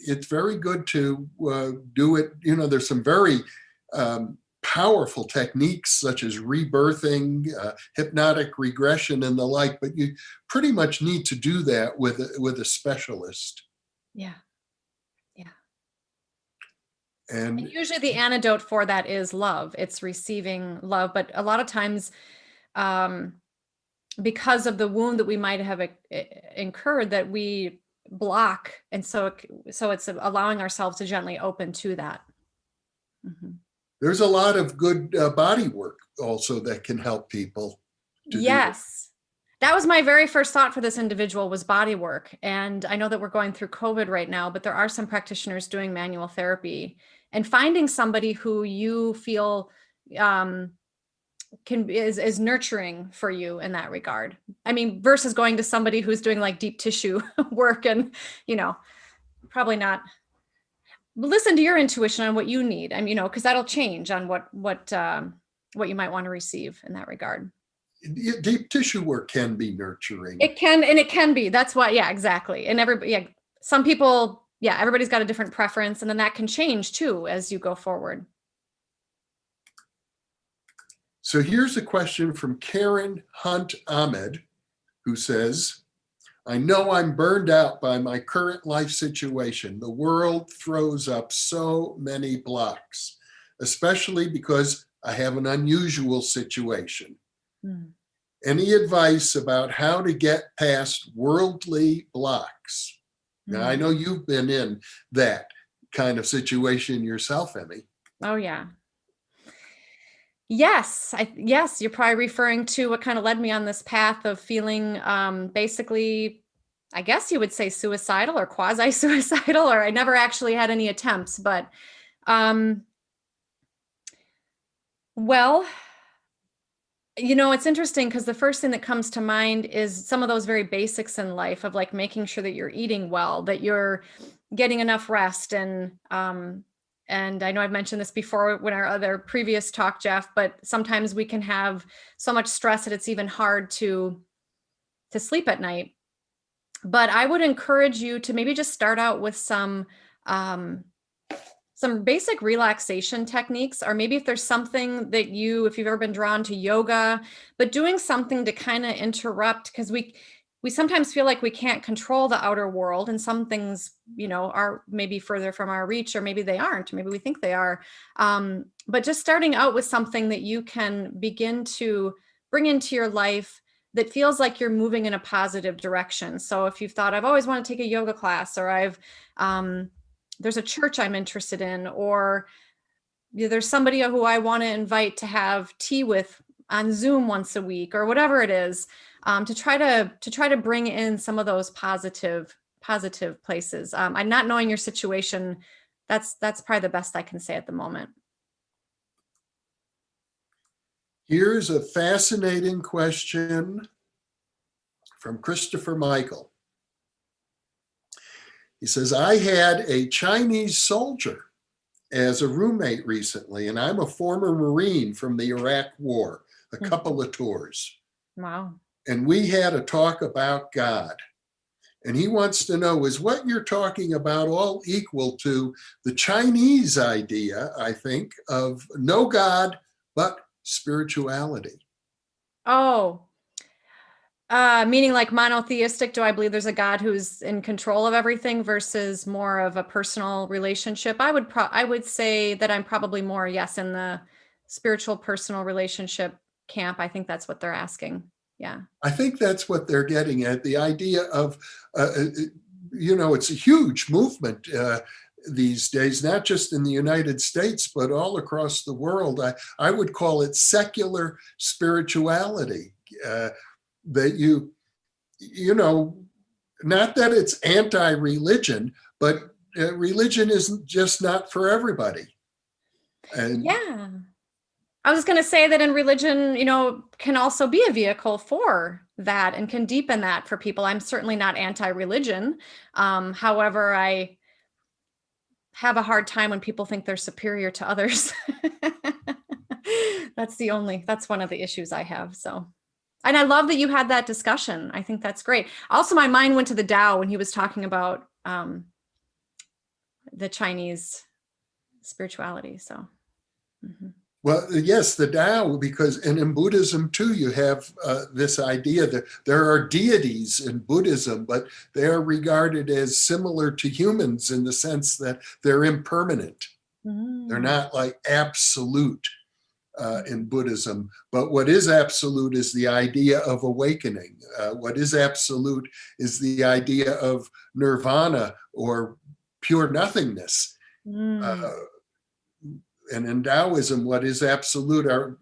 it's very good to do it. You know, there's some very powerful techniques such as rebirthing, hypnotic regression, and the like, but you pretty much need to do that with a specialist. Yeah. And usually the antidote for that is love. It's receiving love. But a lot of times, because of the wound that we might have incurred, that we block. And so it's allowing ourselves to gently open to that. Mm-hmm. There's a lot of good body work also that can help people. Yes. That was my very first thought for this individual, was body work. And I know that we're going through COVID right now, but there are some practitioners doing manual therapy, and finding somebody who you feel is nurturing for you in that regard. I mean, versus going to somebody who's doing like deep tissue work, and, probably not. Listen to your intuition on what you need. I mean, because that'll change on what you might want to receive in that regard. Deep tissue work can be nurturing. It can be. That's why, yeah, exactly. And some people, everybody's got a different preference, and then that can change too as you go forward. So here's a question from Karen Hunt Ahmed, who says, I know I'm burned out by my current life situation. The world throws up so many blocks, especially because I have an unusual situation. Any advice about how to get past worldly blocks? Now, I know you've been in that kind of situation yourself, Emmy. Oh, yeah. Yes. Yes. You're probably referring to what kind of led me on this path of feeling basically, I guess you would say, suicidal or quasi-suicidal, or I never actually had any attempts, but well, it's interesting, because the first thing that comes to mind is some of those very basics in life of like making sure that you're eating well, that you're getting enough rest. And I know I've mentioned this before when our other previous talk, Jeff, but sometimes we can have so much stress that it's even hard to sleep at night. But I would encourage you to maybe just start out with some basic relaxation techniques, or maybe if there's something that if you've ever been drawn to yoga, but doing something to kind of interrupt, because we sometimes feel like we can't control the outer world, and some things, are maybe further from our reach, or maybe they aren't, maybe we think they are. But just starting out with something that you can begin to bring into your life that feels like you're moving in a positive direction. So if you've thought, I've always wanted to take a yoga class, or there's a church I'm interested in, or there's somebody who I want to invite to have tea with on Zoom once a week, or whatever it is, to try to bring in some of those positive places. I'm not knowing your situation. That's probably the best I can say at the moment. Here's a fascinating question from Christopher Michael. He says, I had a Chinese soldier as a roommate recently, and I'm a former Marine from the Iraq War, a couple of tours. Wow. And we had a talk about God. And he wants to know, is what you're talking about all equal to the Chinese idea, I think, of no God, but spirituality? Oh, meaning like monotheistic. Do I believe there's a God who's in control of everything versus more of a personal relationship? I would say that I'm probably more, yes, in the spiritual personal relationship camp. I think that's what they're asking. Yeah. I think that's what they're getting at, the idea of it's a huge movement these days, not just in the United States, but all across the world. I would call it secular spirituality. That not that it's anti-religion, but religion isn't just not for everybody. And Yeah. I was going to say that in religion, can also be a vehicle for that and can deepen that for people. I'm certainly not anti-religion. However, I have a hard time when people think they're superior to others. That's one of the issues I have. So, and I love that you had that discussion. I think that's great. Also, my mind went to the Tao when he was talking about the Chinese spirituality. So, well, yes, the Tao, because, and in Buddhism too, you have this idea that there are deities in Buddhism, but they are regarded as similar to humans in the sense that they're impermanent. They're not like absolute in Buddhism, but what is absolute is the idea of awakening. What is absolute is the idea of nirvana or pure nothingness. And in Taoism, what is absolute or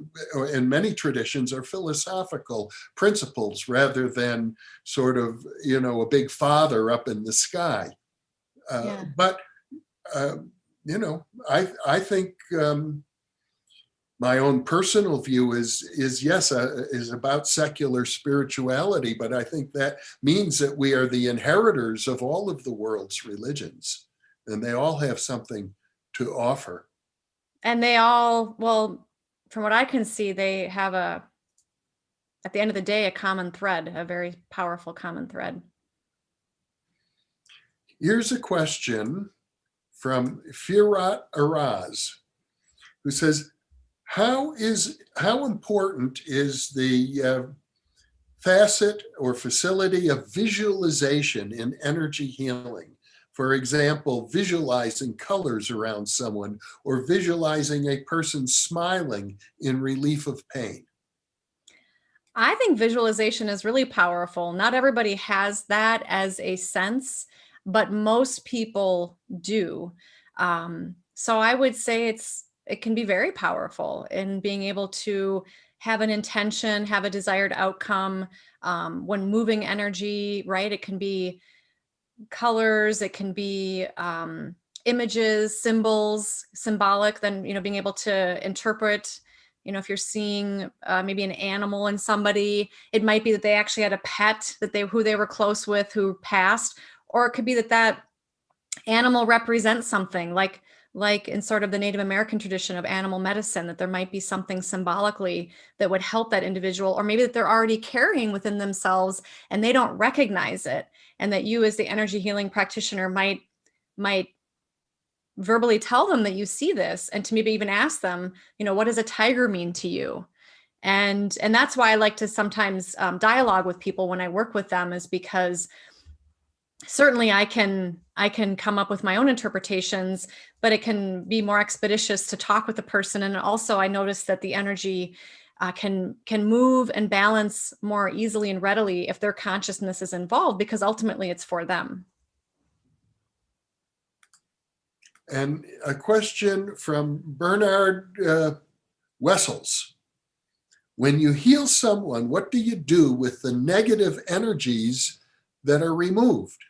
in many traditions are philosophical principles rather than sort of, a big father up in the sky. But, I think my own personal view is yes, is about secular spirituality, but I think that means that we are the inheritors of all of the world's religions, and they all have something to offer. And they all, well, from what I can see, they have at the end of the day, a common thread, a very powerful common thread. Here's a question from Firat Araz, who says, how important is the facet or facility of visualization in energy healing? For example, visualizing colors around someone or visualizing a person smiling in relief of pain. I think visualization is really powerful. Not everybody has that as a sense, but most people do. So I would say it can be very powerful in being able to have an intention, have a desired outcome when moving energy, right? It can be colors, it can be images, symbols, symbolic, then, being able to interpret, if you're seeing maybe an animal in somebody, it might be that they actually had a pet who they were close with who passed, or it could be that animal represents something like in sort of the Native American tradition of animal medicine, that there might be something symbolically that would help that individual, or maybe that they're already carrying within themselves and they don't recognize it. And that you as the energy healing practitioner might verbally tell them that you see this, and to maybe even ask them, what does a tiger mean to you? And that's why I like to sometimes dialogue with people when I work with them, is because certainly I can come up with my own interpretations, but it can be more expeditious to talk with the person. And also I notice that the energy can move and balance more easily and readily if their consciousness is involved, because ultimately it's for them. And a question from Bernard Wessels. When you heal someone, what do you do with the negative energies that are removed?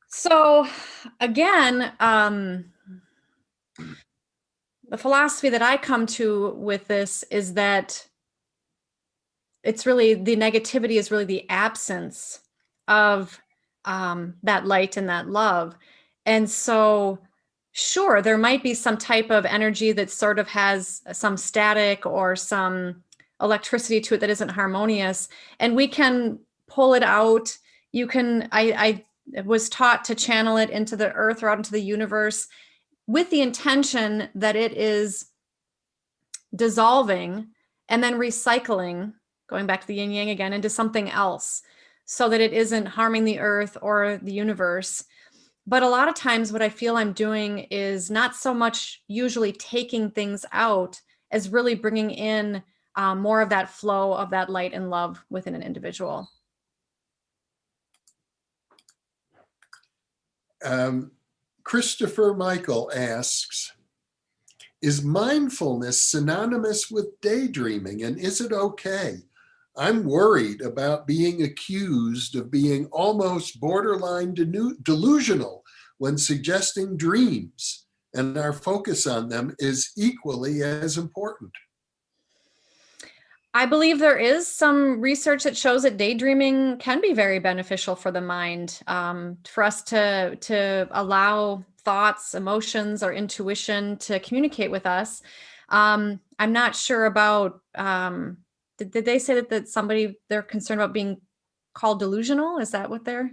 So again, the philosophy that I come to with this is that it's really, the negativity is really the absence of that light and that love. And so, sure, there might be some type of energy that sort of has some static or some electricity to it that isn't harmonious, and we can pull it out. I was taught to channel it into the earth or out into the universe with the intention that it is dissolving and then recycling, going back to the yin yang again, into something else, so that it isn't harming the earth or the universe. But a lot of times what I feel I'm doing is not so much usually taking things out as really bringing in more of that flow of that light and love within an individual. Christopher Michael asks, is mindfulness synonymous with daydreaming, and is it okay? I'm worried about being accused of being almost borderline delusional when suggesting dreams, and our focus on them is equally as important. I believe there is some research that shows that daydreaming can be very beneficial for the mind, for us to allow thoughts, emotions, or intuition to communicate with us. I'm not sure about, did they say that somebody, they're concerned about being called delusional? Is that what they're,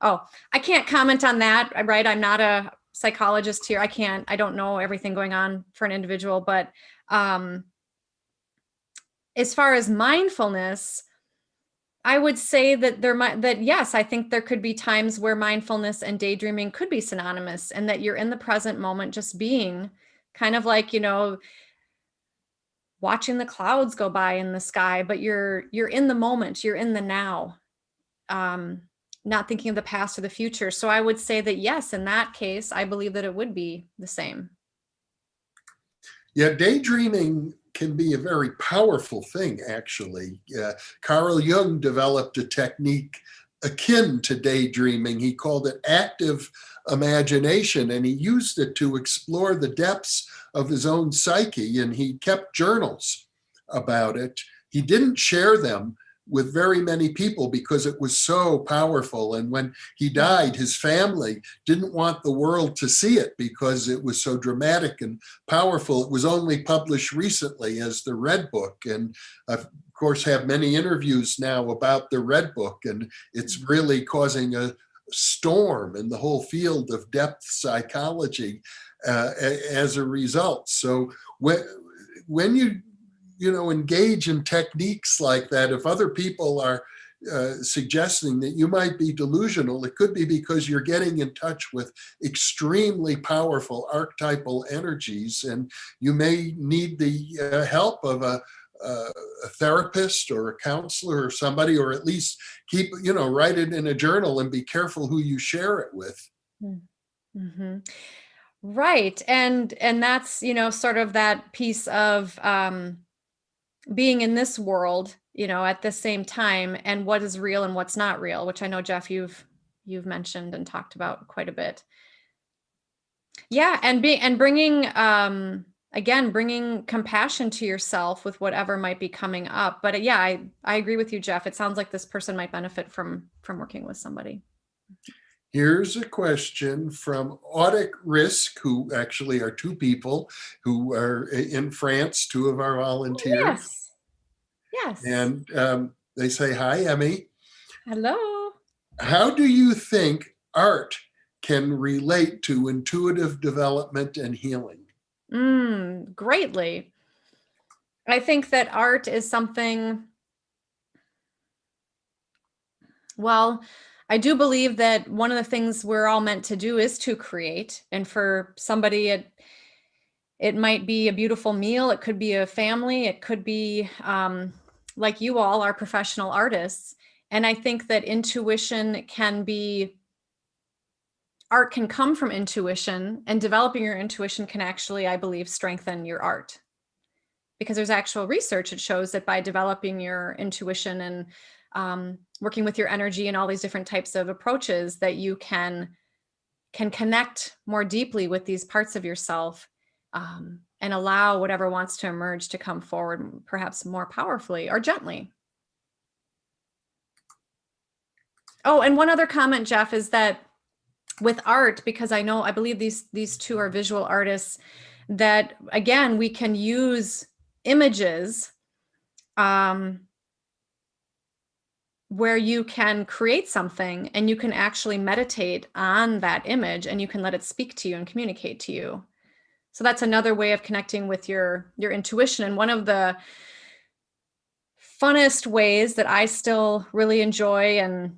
oh, I can't comment on that, right? I'm not a psychologist here. I don't know everything going on for an individual, but as far as mindfulness, I would say that yes, I think there could be times where mindfulness and daydreaming could be synonymous, and that you're in the present moment, just being kind of like, watching the clouds go by in the sky, but you're in the moment, you're in the now, not thinking of the past or the future. So I would say that yes, in that case, I believe that it would be the same. Yeah, daydreaming can be a very powerful thing, actually. Carl Jung developed a technique akin to daydreaming. He called it active imagination, and he used it to explore the depths of his own psyche, and he kept journals about it. He didn't share them with very many people because it was so powerful. And when he died, his family didn't want the world to see it because it was so dramatic and powerful. It was only published recently as the Red Book. And of course, have many interviews now about the Red Book. And it's really causing a storm in the whole field of depth psychology as a result. So when you engage in techniques like that, if other people are suggesting that you might be delusional, it could be because you're getting in touch with extremely powerful archetypal energies, and you may need the help of a therapist or a counselor or somebody, or at least write it in a journal and be careful who you share it with. Mm-hmm. Right. And that's, sort of that piece of, being in this world, at the same time, and what is real and what's not real, which I know, Jeff, you've mentioned and talked about quite a bit. Yeah. And bringing, again, bringing compassion to yourself with whatever might be coming up. But yeah, I agree with you, Jeff. It sounds like this person might benefit from working with somebody. Here's a question from Audit Risk, who actually are two people who are in France, two of our volunteers. Yes. Yes. And they say, hi, Emmy. Hello. How do you think art can relate to intuitive development and healing? Greatly. I think that art is something, well, I do believe that one of the things we're all meant to do is to create. And for somebody, it might be a beautiful meal. It could be a family. It could be, like you all are professional artists. And I think that art can come from intuition, and developing your intuition can actually, I believe, strengthen your art. Because there's actual research that shows that by developing your intuition and working with your energy and all these different types of approaches, that you can connect more deeply with these parts of yourself, and allow whatever wants to emerge to come forward, perhaps more powerfully or gently. Oh, and one other comment, Jeff, is that with art, because I believe these two are visual artists, that again, we can use images where you can create something and you can actually meditate on that image, and you can let it speak to you and communicate to you. So that's another way of connecting with your intuition. And one of the funnest ways that I still really enjoy and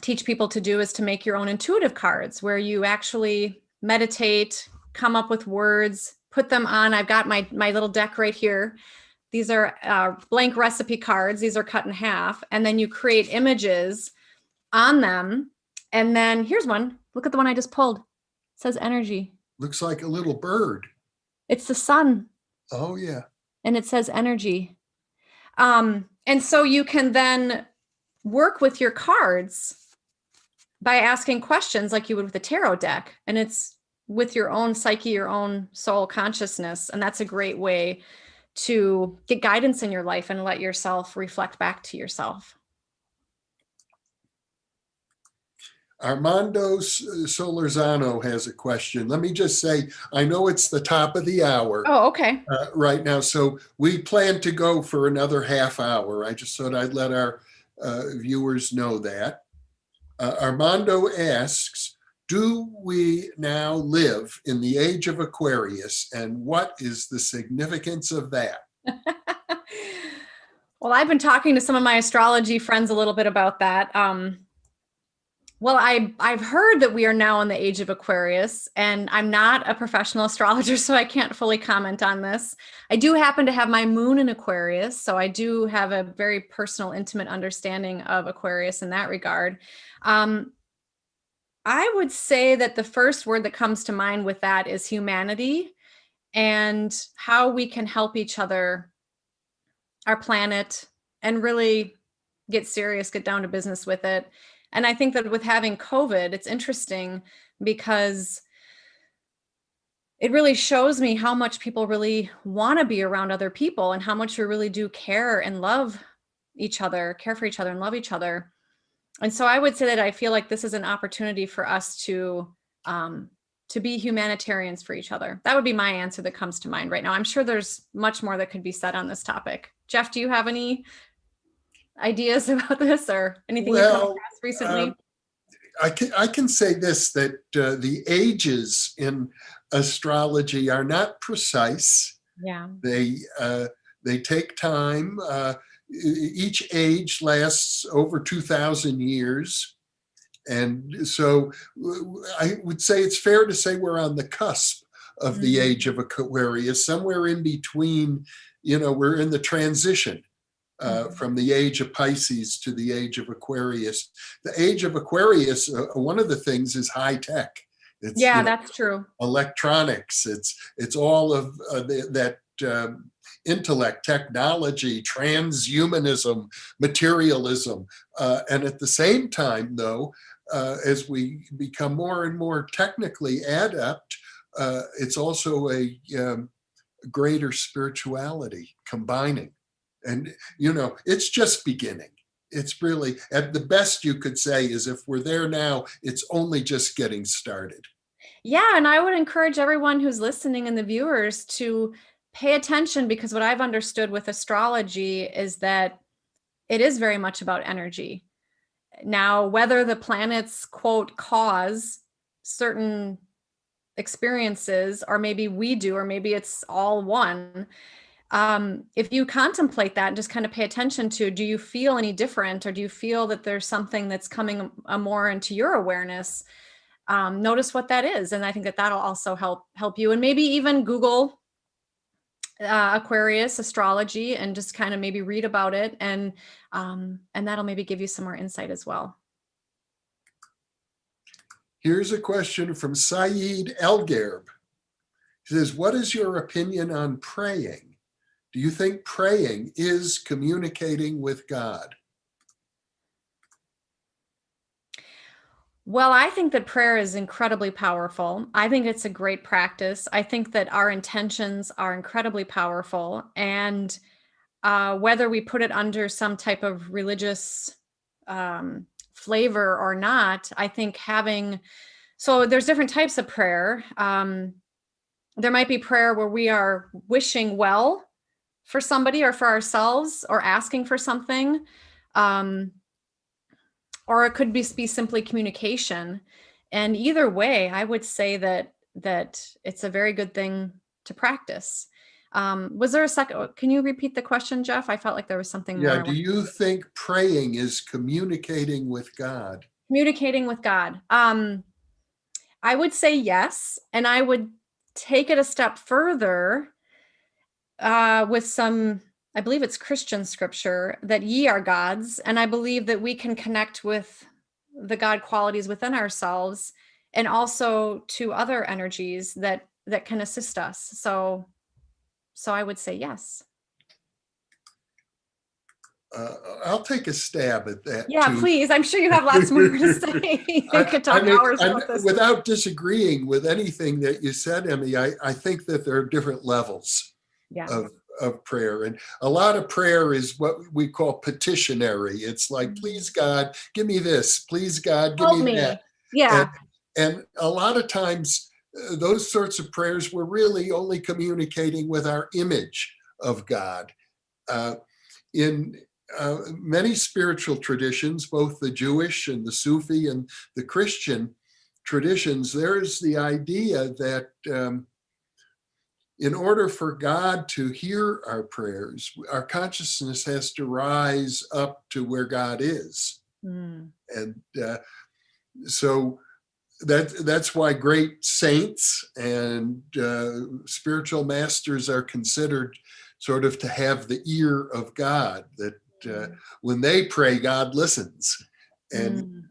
teach people to do is to make your own intuitive cards, where you actually meditate, come up with words, put them on. I've got my little deck right here. These are blank recipe cards. These are cut in half. And then you create images on them And then here's one. Look at the one I just pulled. It says energy. Looks like a little bird. It's the sun. Oh, yeah. And it says energy. And so you can then work with your cards by asking questions like you would with a tarot deck. And it's with your own psyche, your own soul consciousness. And that's a great way to get guidance in your life and let yourself reflect back to yourself. Armando Solorzano has a question. Let me just say, I know it's the top of the hour. Oh, okay. Right now, so we plan to go for another half hour. I just thought I'd let our viewers know that. Armando asks, do we now live in the age of Aquarius, and what is the significance of that? Well, I've been talking to some of my astrology friends a little bit about that. Well, I've heard that we are now in the age of Aquarius, and I'm not a professional astrologer, so I can't fully comment on this. I do happen to have my moon in Aquarius, so I do have a very personal, intimate understanding of Aquarius in that regard. I would say that the first word that comes to mind with that is humanity and how we can help each other, our planet, and really get serious, get down to business with it. And I think that with having COVID, it's interesting because it really shows me how much people really want to be around other people and how much we really do care and love each other, care for each other and love each other. And so I would say that I feel like this is an opportunity for us to be humanitarians for each other. That would be my answer that comes to mind right now. I'm sure there's much more that could be said on this topic. Jeff, do you have any ideas about this or anything you've come across recently? I can say this, that the ages in astrology are not precise. Yeah. They take time. Each age lasts over 2,000 years. And so I would say it's fair to say we're on the cusp of the age of Aquarius, somewhere in between, we're in the transition. From the age of Pisces to the age of Aquarius. The age of Aquarius, one of the things is high tech. It's, that's true. Electronics. It's all of that intellect, technology, transhumanism, materialism. And at the same time, though, as we become more and more technically adept, it's also a greater spirituality combining. And, it's just beginning. It's really, at the best you could say is if we're there now, it's only just getting started. Yeah. And I would encourage everyone who's listening and the viewers to pay attention, because what I've understood with astrology is that it is very much about energy. Now, whether the planets, quote, cause certain experiences, or maybe we do, or maybe it's all one. If you contemplate that and just kind of pay attention to, do you feel any different, or do you feel that there's something that's coming more into your awareness? Notice what that is. And I think that that'll also help you. And maybe even Google Aquarius astrology and just kind of maybe read about it. And that'll maybe give you some more insight as well. Here's a question from Saeed Elgarb. He says, what is your opinion on praying? Do you think praying is communicating with God? Well, I think that prayer is incredibly powerful. I think it's a great practice. I think that our intentions are incredibly powerful. And whether we put it under some type of religious flavor or not, I think so there's different types of prayer. There might be prayer where we are wishing well for somebody or for ourselves, or asking for something. Or it could be simply communication. And either way, I would say that it's a very good thing to practice. Was there a second? Can you repeat the question, Jeff? I felt like there was something more. Yeah, do you think praying is communicating with God? Communicating with God. I would say yes. And I would take it a step further with some, I believe it's Christian scripture, that ye are gods. And I believe that we can connect with the God qualities within ourselves, and also to other energies that can assist us. So I would say yes. I'll take a stab at that Yeah, too. please. I'm sure you have lots more to say. I could talk hours about this. Without disagreeing with anything that you said, Emmy, I think that there are different levels of prayer. And a lot of prayer is what we call petitionary. It's like, please God, give me this. Please God, give me that. Yeah. And a lot of times those sorts of prayers, we're really only communicating with our image of God. In many spiritual traditions, both the Jewish and the Sufi and the Christian traditions, there's the idea that in order for God to hear our prayers, our consciousness has to rise up to where God is. And so that's why great saints and spiritual masters are considered sort of to have the ear of God, that when they pray, God listens. And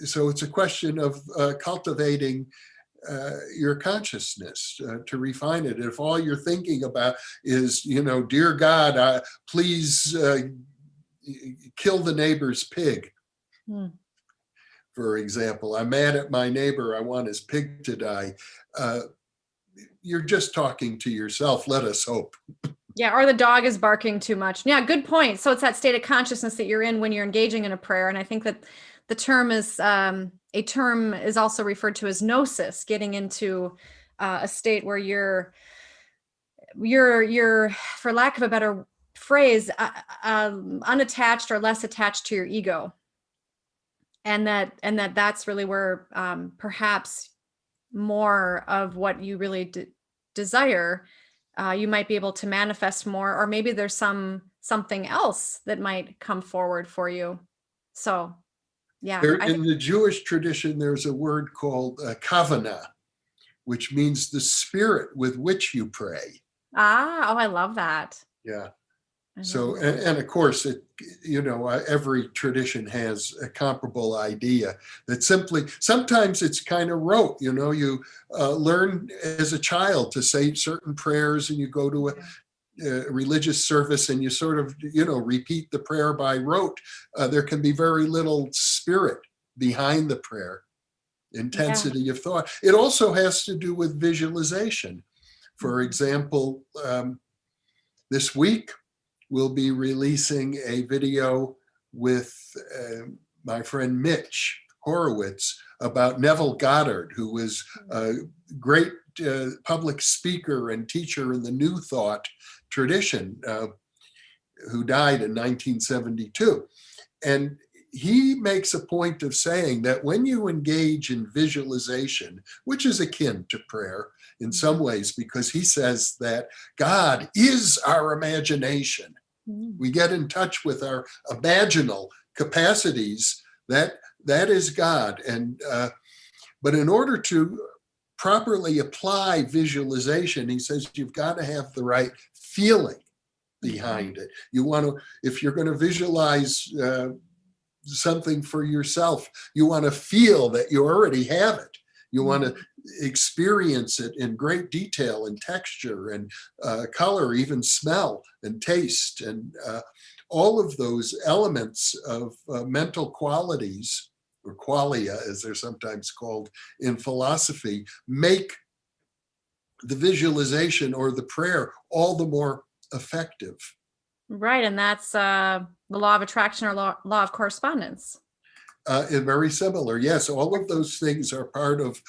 so it's a question of cultivating your consciousness to refine it. If all you're thinking about is, dear God, please kill the neighbor's pig. For example, I'm mad at my neighbor, I want his pig to die. You're just talking to yourself, let us hope. Yeah, or the dog is barking too much. Yeah, good point. So it's that state of consciousness that you're in when you're engaging in a prayer. And I think that the term is a term is also referred to as gnosis, getting into a state where you're, for lack of a better phrase, unattached or less attached to your ego. And that's really where perhaps more of what you really desire, you might be able to manifest more, or maybe there's something else that might come forward for you. So, yeah. In the Jewish tradition, there's a word called kavanah, which means the spirit with which you pray. I love that. Yeah. So, and of course, every tradition has a comparable idea that sometimes it's kind of rote, you learn as a child to say certain prayers, and you go to a religious service and you sort of, repeat the prayer by rote. There can be very little spirit behind the prayer, intensity of thought. It also has to do with visualization. For example, this week, we'll be releasing a video with my friend Mitch Horowitz about Neville Goddard, who was a great public speaker and teacher in the New Thought tradition, who died in 1972. And he makes a point of saying that when you engage in visualization, which is akin to prayer in some ways, because he says that God is our imagination. We get in touch with our imaginal capacities. That is God. And but in order to properly apply visualization, he says you've got to have the right feeling behind it. You want to, if you're going to visualize something for yourself, you want to feel that you already have it. You want to experience it in great detail and texture and color, even smell and taste, and all of those elements of mental qualities, or qualia as they're sometimes called in philosophy, make the visualization or the prayer all the more effective. Right, and that's the law of attraction or law of correspondence. Very similar. Yes, all of those things are part of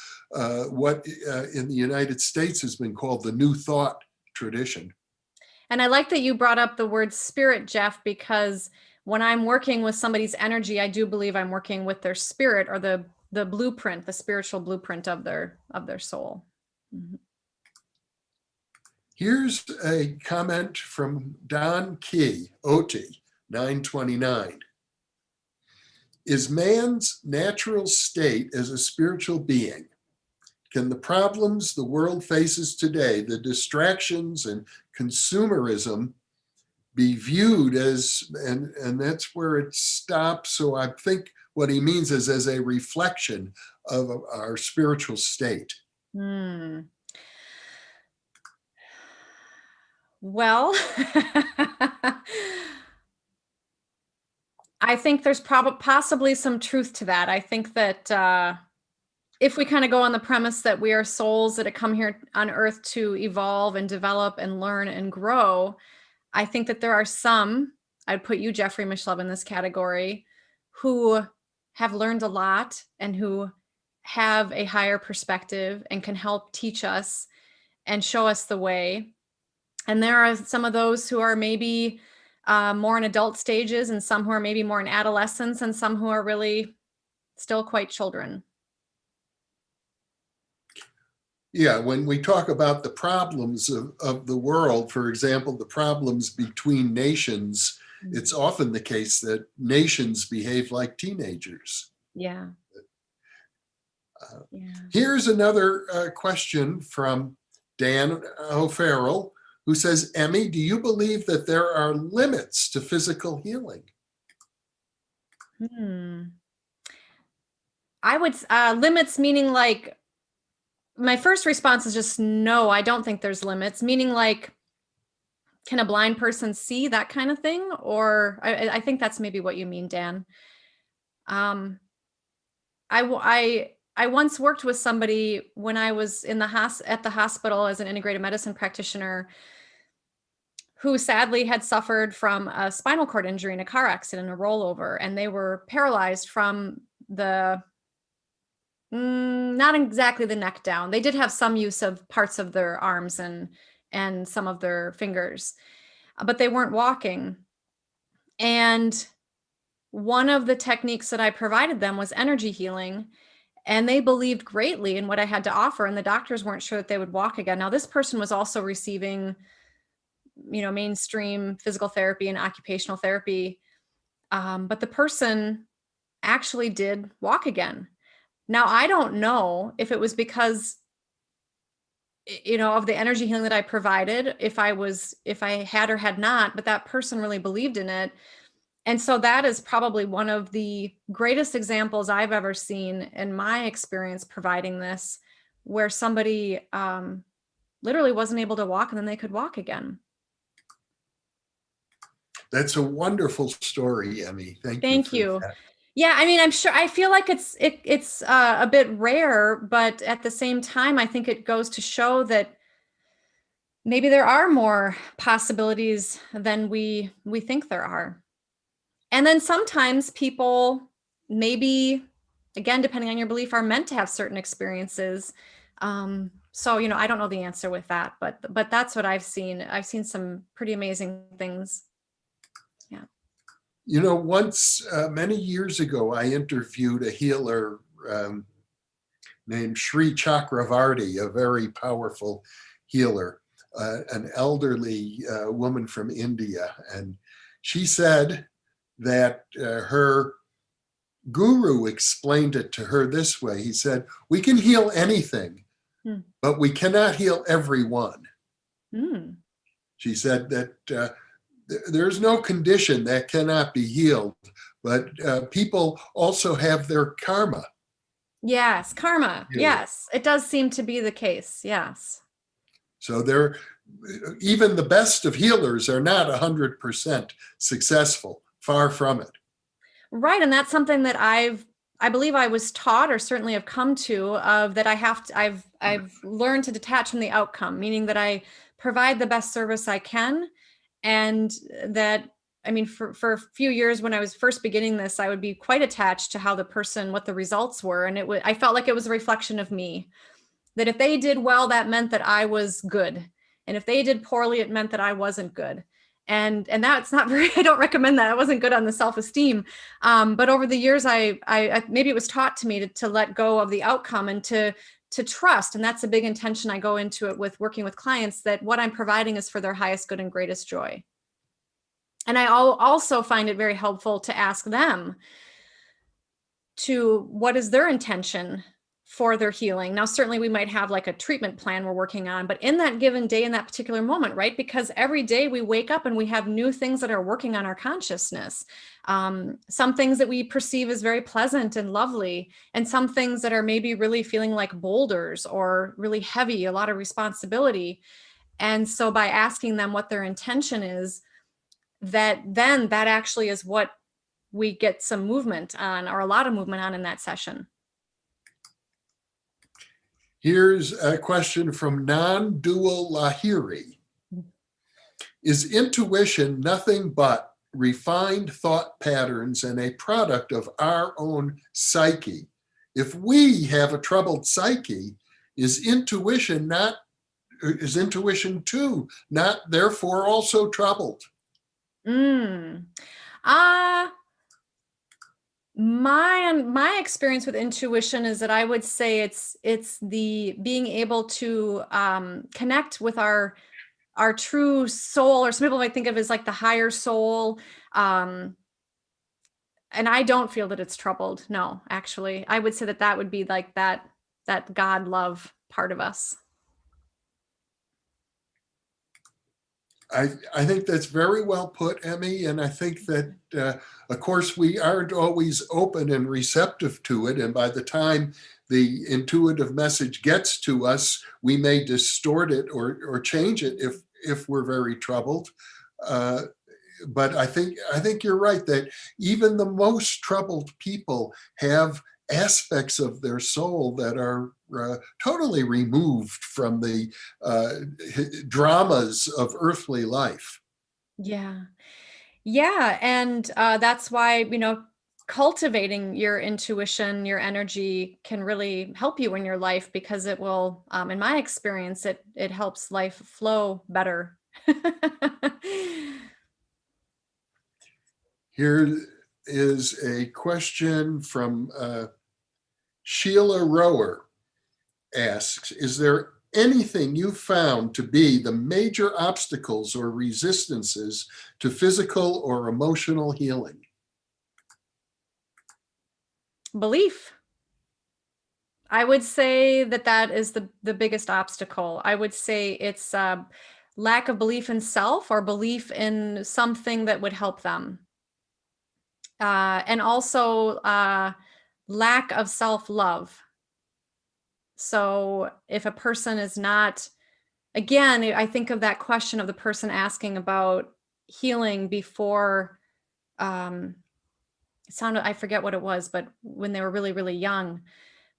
what in the United States has been called the New Thought tradition. And I like that you brought up the word spirit, Jeff, because when I'm working with somebody's energy, I do believe I'm working with their spirit, or the blueprint, the spiritual blueprint of their soul. Mm-hmm. Here's a comment from Don Key, Oti, 929. Is man's natural state as a spiritual being? Can the problems the world faces today, the distractions and consumerism, be viewed as, and that's where it stops. So I think what he means is as a reflection of our spiritual state. Well, I think there's possibly some truth to that. I think that if we kind of go on the premise that we are souls that have come here on earth to evolve and develop and learn and grow, I think that there are some, I'd put you, Jeffrey Mishlove, in this category, who have learned a lot and who have a higher perspective and can help teach us and show us the way. And there are some of those who are maybe more in adult stages, and some who are maybe more in adolescence, and some who are really still quite children. Yeah, when we talk about the problems of the world, for example, the problems between nations, it's often the case that nations behave like teenagers. Yeah. Here's another question from Dan O'Farrell, who says, Emmy, do you believe that there are limits to physical healing? I would, limits meaning like, my first response is just no, I don't think there's limits, meaning like, can a blind person see, that kind of thing? Or I think that's maybe what you mean, Dan. I once worked with somebody when I was at the hospital as an integrated medicine practitioner, who sadly had suffered from a spinal cord injury in a car accident, a rollover, and they were paralyzed from the not exactly the neck down. They did have some use of parts of their arms and some of their fingers, but they weren't walking. And one of the techniques that I provided them was energy healing, and they believed greatly in what I had to offer, and the doctors weren't sure that they would walk again. Now, this person was also receiving, mainstream physical therapy and occupational therapy, but the person actually did walk again. Now, I don't know if it was because, of the energy healing that I provided, if I had or had not, but that person really believed in it. And so that is probably one of the greatest examples I've ever seen in my experience providing this, where somebody literally wasn't able to walk and then they could walk again. That's a wonderful story, Emmy. Thank you. That. Yeah, I mean, I feel like it's a bit rare, but at the same time, I think it goes to show that maybe there are more possibilities than we think there are. And then sometimes people, maybe, again, depending on your belief, are meant to have certain experiences. So, I don't know the answer with that, but that's what I've seen. I've seen some pretty amazing things. Yeah. Once, many years ago, I interviewed a healer named Sri Chakravarti, a very powerful healer, an elderly woman from India. And she said that her guru explained it to her this way. He said, we can heal anything, but we cannot heal everyone. She said that there's no condition that cannot be healed, but people also have their karma. Yes, karma. Yes, it does seem to be the case. Yes. So even the best of healers are not 100% successful. Far from it. Right, and that's something that I believe I was taught, or certainly have come to, of that I've learned to detach from the outcome, meaning that I provide the best service I can. And that, I mean, for a few years when I was first beginning this, I would be quite attached to how what the results were. And I felt like it was a reflection of me, that if they did well, that meant that I was good. And if they did poorly, it meant that I wasn't good. And that's not very, I don't recommend that. I wasn't good on the self-esteem. But over the years, I maybe it was taught to me to let go of the outcome and to trust. And that's a big intention I go into it with working with clients, that what I'm providing is for their highest good and greatest joy. And I also find it very helpful to ask them what is their intention for their healing. Now, certainly we might have like a treatment plan we're working on, but in that given day, in that particular moment, right? Because every day we wake up and we have new things that are working on our consciousness. Some things that we perceive as very pleasant and lovely, and some things that are maybe really feeling like boulders or really heavy, a lot of responsibility. And so by asking them what their intention is, that actually is what we get some movement on, or a lot of movement on in that session. Here's a question from Non-Dual Lahiri. Is intuition nothing but refined thought patterns and a product of our own psyche? If we have a troubled psyche, is intuition too not therefore also troubled? My experience with intuition is that I would say it's the being able to connect with our true soul, or some people might think of it as like the higher soul. And I don't feel that it's troubled. No, actually, I would say that would be like that God love part of us. I think that's very well put, Emmy, and I think that, of course, we aren't always open and receptive to it, and by the time the intuitive message gets to us, we may distort it or change it if we're very troubled. But I think you're right that even the most troubled people have aspects of their soul that are totally removed from the dramas of earthly life. Yeah. And that's why, cultivating your intuition, your energy can really help you in your life, because it will, in my experience, it helps life flow better. Here is a question from Sheila Rower. Asks, is there anything you found to be the major obstacles or resistances to physical or emotional healing? Belief. I would say that is the biggest obstacle. I would say it's lack of belief in self, or belief in something that would help them. And also lack of self-love. So if a person is not, again, I think of that question of the person asking about healing before, it sounded, I forget what it was, but when they were really, really young,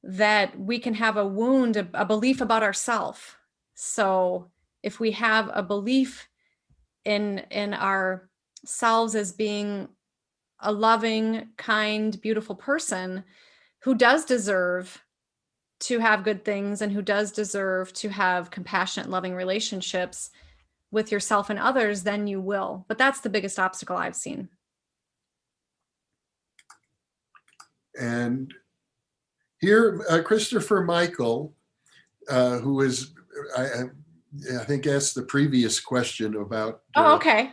that we can have a wound, a belief about ourself. So if we have a belief in ourselves as being a loving, kind, beautiful person who does deserve to have good things, and who does deserve to have compassionate, loving relationships with yourself and others, then you will. But that's the biggest obstacle I've seen. And here, Christopher Michael, who is, I think, asked the previous question about. Okay.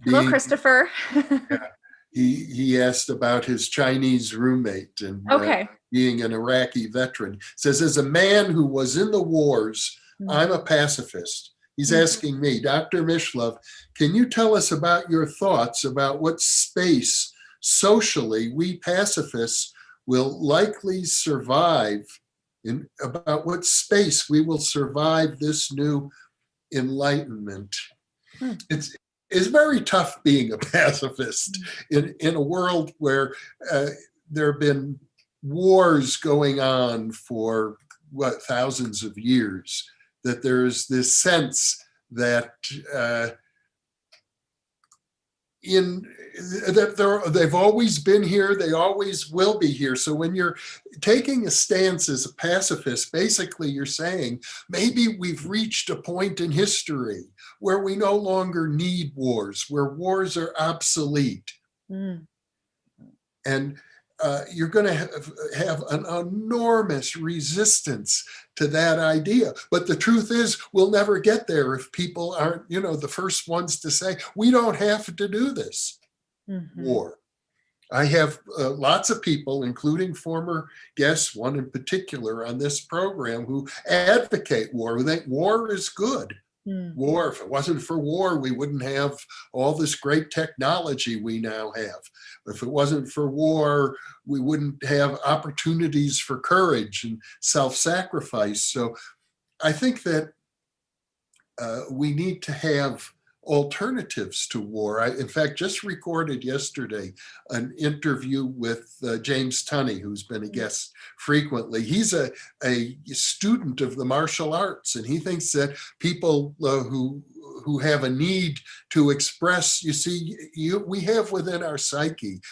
Hello, Christopher. Yeah, he asked about his Chinese roommate and being an Iraqi veteran. Says, as a man who was in the wars, I'm a pacifist. He's asking me, Dr. Mishlove, can you tell us about your thoughts about what space socially we pacifists will likely survive, about what space we will survive this new enlightenment? It's very tough being a pacifist in a world where there have been wars going on for thousands of years, that there's this sense that they've always been here, they always will be here. So when you're taking a stance as a pacifist, basically you're saying, maybe we've reached a point in history where we no longer need wars, where wars are obsolete. And you're going to have an enormous resistance to that idea. But the truth is, we'll never get there if people aren't, the first ones to say, we don't have to do this war. I have lots of people, including former guests, one in particular on this program, who advocate war, who think war is good. War, if it wasn't for war, we wouldn't have all this great technology we now have. If it wasn't for war, we wouldn't have opportunities for courage and self-sacrifice. So I think that we need to have alternatives to war. I, in fact, just recorded yesterday an interview with James Tunney, who's been a guest frequently. He's a student of the martial arts, and he thinks that people who have a need to express, you see, we have within our psyche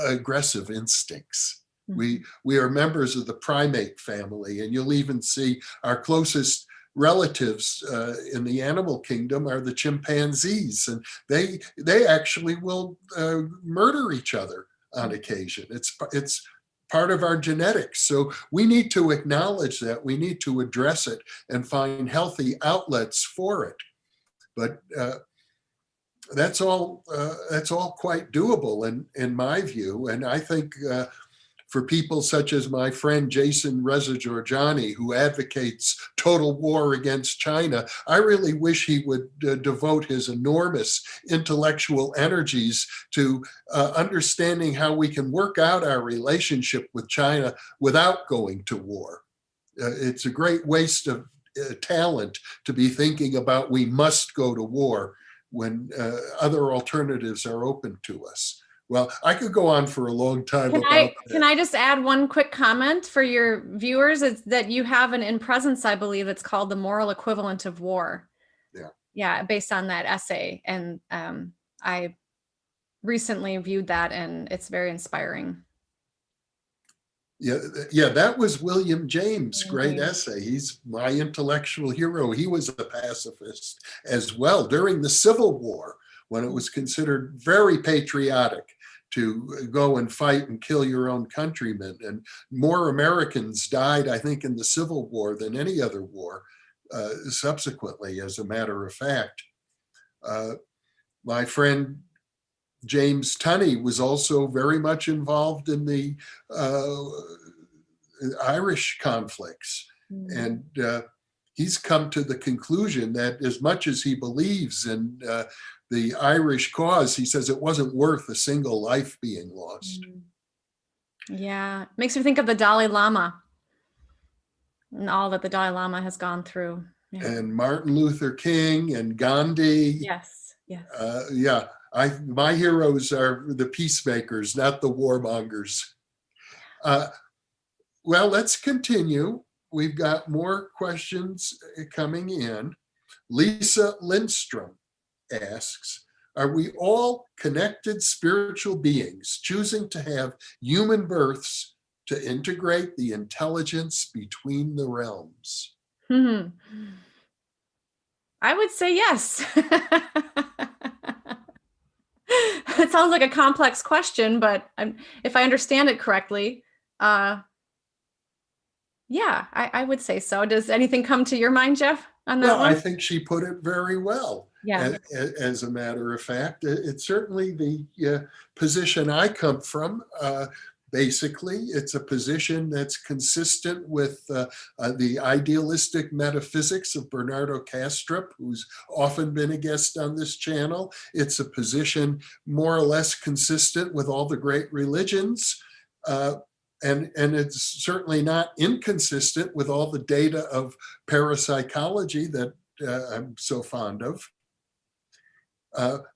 aggressive instincts. We are members of the primate family, and you'll even see our closest relatives in the animal kingdom are the chimpanzees, and they actually will murder each other on occasion. It's part of our genetics. So we need to acknowledge that. We need to address it and find healthy outlets for it. But that's all quite doable in my view. And I think for people such as my friend Jason Reza Georgiani, who advocates total war against China, I really wish he would devote his enormous intellectual energies to understanding how we can work out our relationship with China without going to war. It's a great waste of talent to be thinking about we must go to war when other alternatives are open to us. Well, I could go on for a long time. Can I just add one quick comment for your viewers? It's that you have an in presence, I believe, it's called The Moral Equivalent of War. Yeah, based on that essay. And I recently viewed that, and it's very inspiring. Yeah, that was William James' great essay. He's my intellectual hero. He was a pacifist as well during the Civil War, when it was considered very patriotic to go and fight and kill your own countrymen. And more Americans died, I think, in the Civil War than any other war subsequently, as a matter of fact. My friend James Tunney was also very much involved in the Irish conflicts. And he's come to the conclusion that as much as he believes in the Irish cause, he says it wasn't worth a single life being lost. Yeah, makes me think of the Dalai Lama and all that the Dalai Lama has gone through. Yeah. And Martin Luther King and Gandhi. Yes, yes. My heroes are the peacemakers, not the warmongers. Well, let's continue. We've got more questions coming in. Lisa Lindstrom asks, are we all connected spiritual beings choosing to have human births to integrate the intelligence between the realms? I would say yes. It sounds like a complex question, but if I understand it correctly, yeah, I would say so. Does anything come to your mind, Jeff, on that one? I think she put it very well. Yeah. As a matter of fact, it's certainly the position I come from. Basically, it's a position that's consistent with the idealistic metaphysics of Bernardo Kastrup, who's often been a guest on this channel. It's a position more or less consistent with all the great religions. And it's certainly not inconsistent with all the data of parapsychology that I'm so fond of.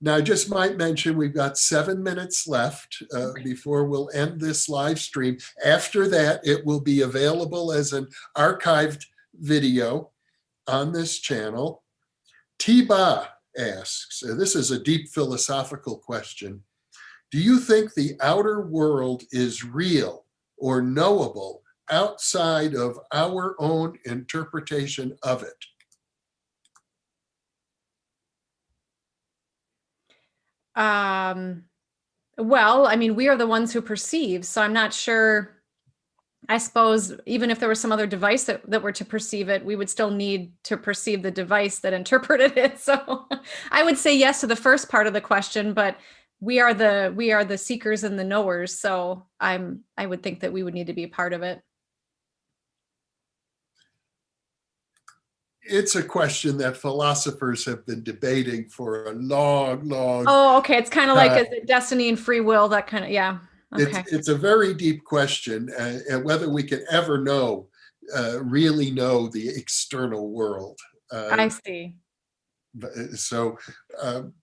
Now, I just might mention we've got 7 minutes left before we'll end this live stream. After that, it will be available as an archived video on this channel. Tiba asks, this is a deep philosophical question. Do you think the outer world is real or knowable outside of our own interpretation of it? Well, I mean, we are the ones who perceive, so I'm not sure. I suppose even if there was some other device that were to perceive it, we would still need to perceive the device that interpreted it. So I would say yes to the first part of the question, but we are the seekers and the knowers. So I would think that we would need to be a part of it. It's a question that philosophers have been debating for a long Oh, okay. It's kind of like, is time. it destiny and free will? That kind of, yeah. Okay. It's a very deep question, and whether we can ever really know the external world. I see. So, and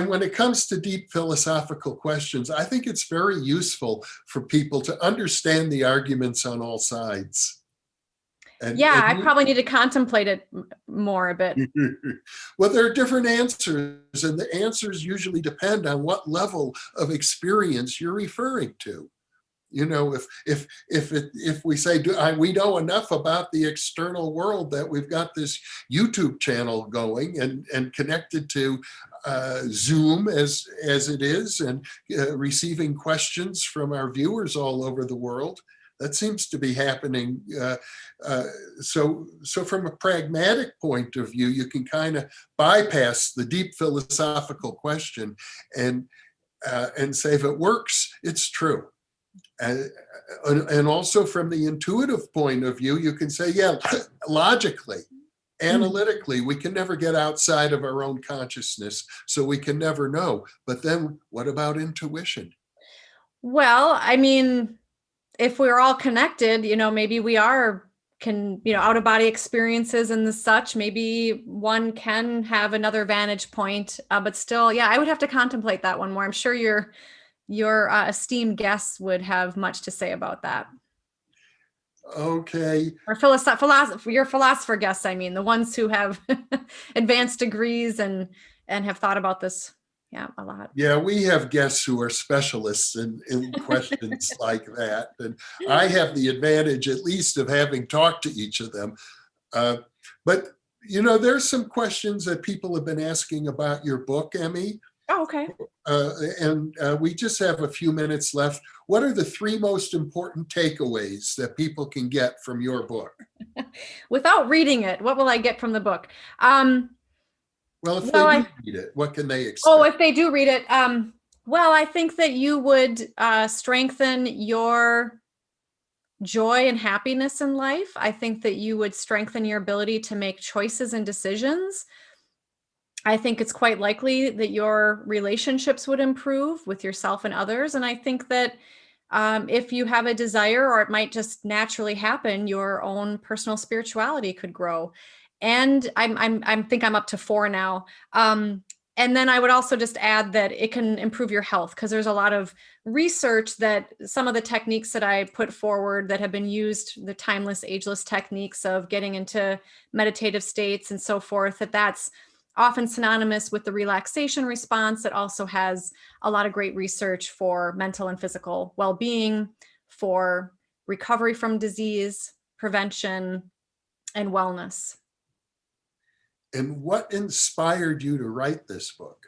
when it comes to deep philosophical questions, I think it's very useful for people to understand the arguments on all sides. Yeah, I probably need to contemplate it more a bit. Well, there are different answers, and the answers usually depend on what level of experience you're referring to. You know, if we say we know enough about the external world that we've got this YouTube channel going and connected to Zoom as it is, and receiving questions from our viewers all over the world. That seems to be happening. So from a pragmatic point of view, you can kind of bypass the deep philosophical question and say, if it works, it's true. And also from the intuitive point of view, you can say, yeah, logically, analytically, we can never get outside of our own consciousness, so we can never know. But then what about intuition? Well, I mean, if we're all connected, maybe we can out of body experiences and the such, maybe one can have another vantage point, but still, yeah, I would have to contemplate that one more. I'm sure your esteemed guests would have much to say about that. Okay. Or your philosopher guests, I mean, the ones who have advanced degrees and have thought about this, yeah, a lot. Yeah, we have guests who are specialists in questions like that. And I have the advantage, at least, of having talked to each of them. But, there's some questions that people have been asking about your book, Emmy. Oh, okay. And we just have a few minutes left. What are the 3 most important takeaways that people can get from your book? Without reading it, what will I get from the book? Well, if they do read it, what can they expect? Oh, if they do read it, well, I think that you would strengthen your joy and happiness in life. I think that you would strengthen your ability to make choices and decisions. I think it's quite likely that your relationships would improve with yourself and others. And I think that if you have a desire, or it might just naturally happen, your own personal spirituality could grow. And I think I'm up to 4 now. And then I would also just add that it can improve your health, because there's a lot of research that some of the techniques that I put forward that have been used, the timeless, ageless techniques of getting into meditative states and so forth, that's often synonymous with the relaxation response. That also has a lot of great research for mental and physical well-being, for recovery from disease, prevention, and wellness. And what inspired you to write this book?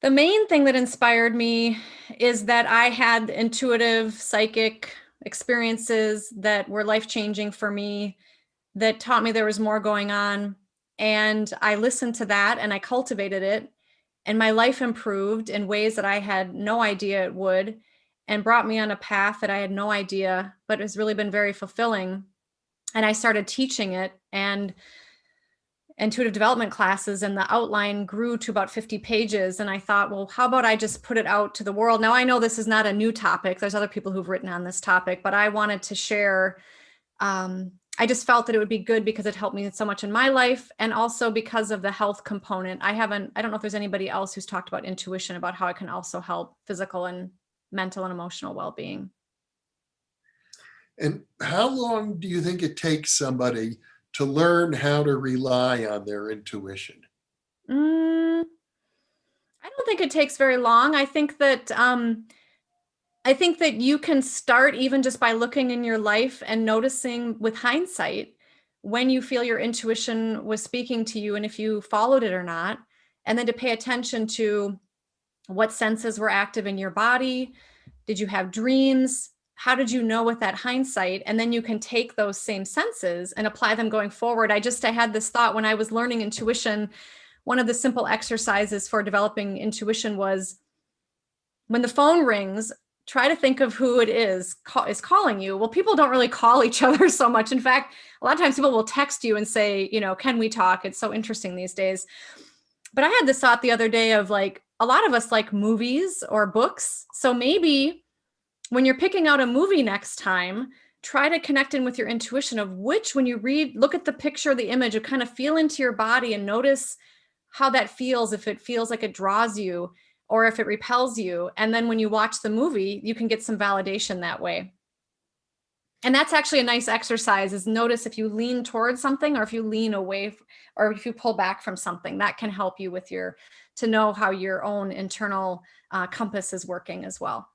The main thing that inspired me is that I had intuitive psychic experiences that were life-changing for me, that taught me there was more going on. And I listened to that and I cultivated it, and my life improved in ways that I had no idea it would, and brought me on a path that I had no idea, but has really been very fulfilling. And I started teaching it, and intuitive development classes, and the outline grew to about 50 pages. And I thought, well, how about I just put it out to the world? Now, I know this is not a new topic. There's other people who've written on this topic, but I wanted to share. I just felt that it would be good because it helped me so much in my life, and also because of the health component. I don't know if there's anybody else who's talked about intuition, about how it can also help physical and mental and emotional well-being. And how long do you think it takes somebody to learn how to rely on their intuition? I don't think it takes very long. I think that you can start even just by looking in your life and noticing with hindsight when you feel your intuition was speaking to you, and if you followed it or not, and then to pay attention to what senses were active in your body. Did you have dreams? How did you know with that hindsight? And then you can take those same senses and apply them going forward. I had this thought when I was learning intuition. one of the simple exercises for developing intuition was when the phone rings, try to think of who it is calling you. Well, people don't really call each other so much. In fact, a lot of times people will text you and say, can we talk? It's so interesting these days. But I had this thought the other day of like, a lot of us like movies or books. So maybe when you're picking out a movie next time, try to connect in with your intuition of when you read, look at the picture, the image, or kind of feel into your body and notice how that feels, if it feels like it draws you or if it repels you. And then when you watch the movie, you can get some validation that way. And that's actually a nice exercise, is notice if you lean towards something or if you lean away or if you pull back from something. That can help you with to know how your own internal compass is working as well.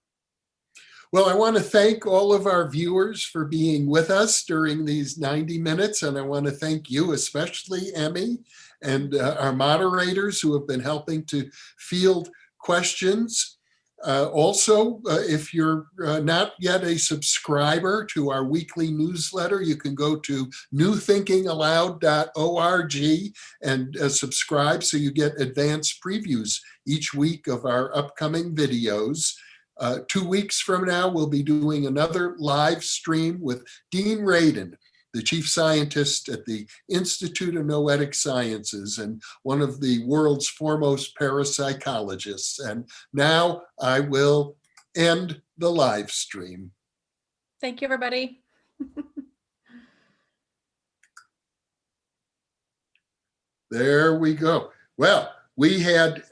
Well, I want to thank all of our viewers for being with us during these 90 minutes. And I want to thank you, especially Emmy, and our moderators who have been helping to field questions. Also, if you're not yet a subscriber to our weekly newsletter, you can go to newthinkingaloud.org and subscribe so you get advanced previews each week of our upcoming videos. 2 weeks from now, we'll be doing another live stream with Dean Radin, the chief scientist at the Institute of Noetic Sciences and one of the world's foremost parapsychologists. And now I will end the live stream. Thank you, everybody. There we go. Well, we had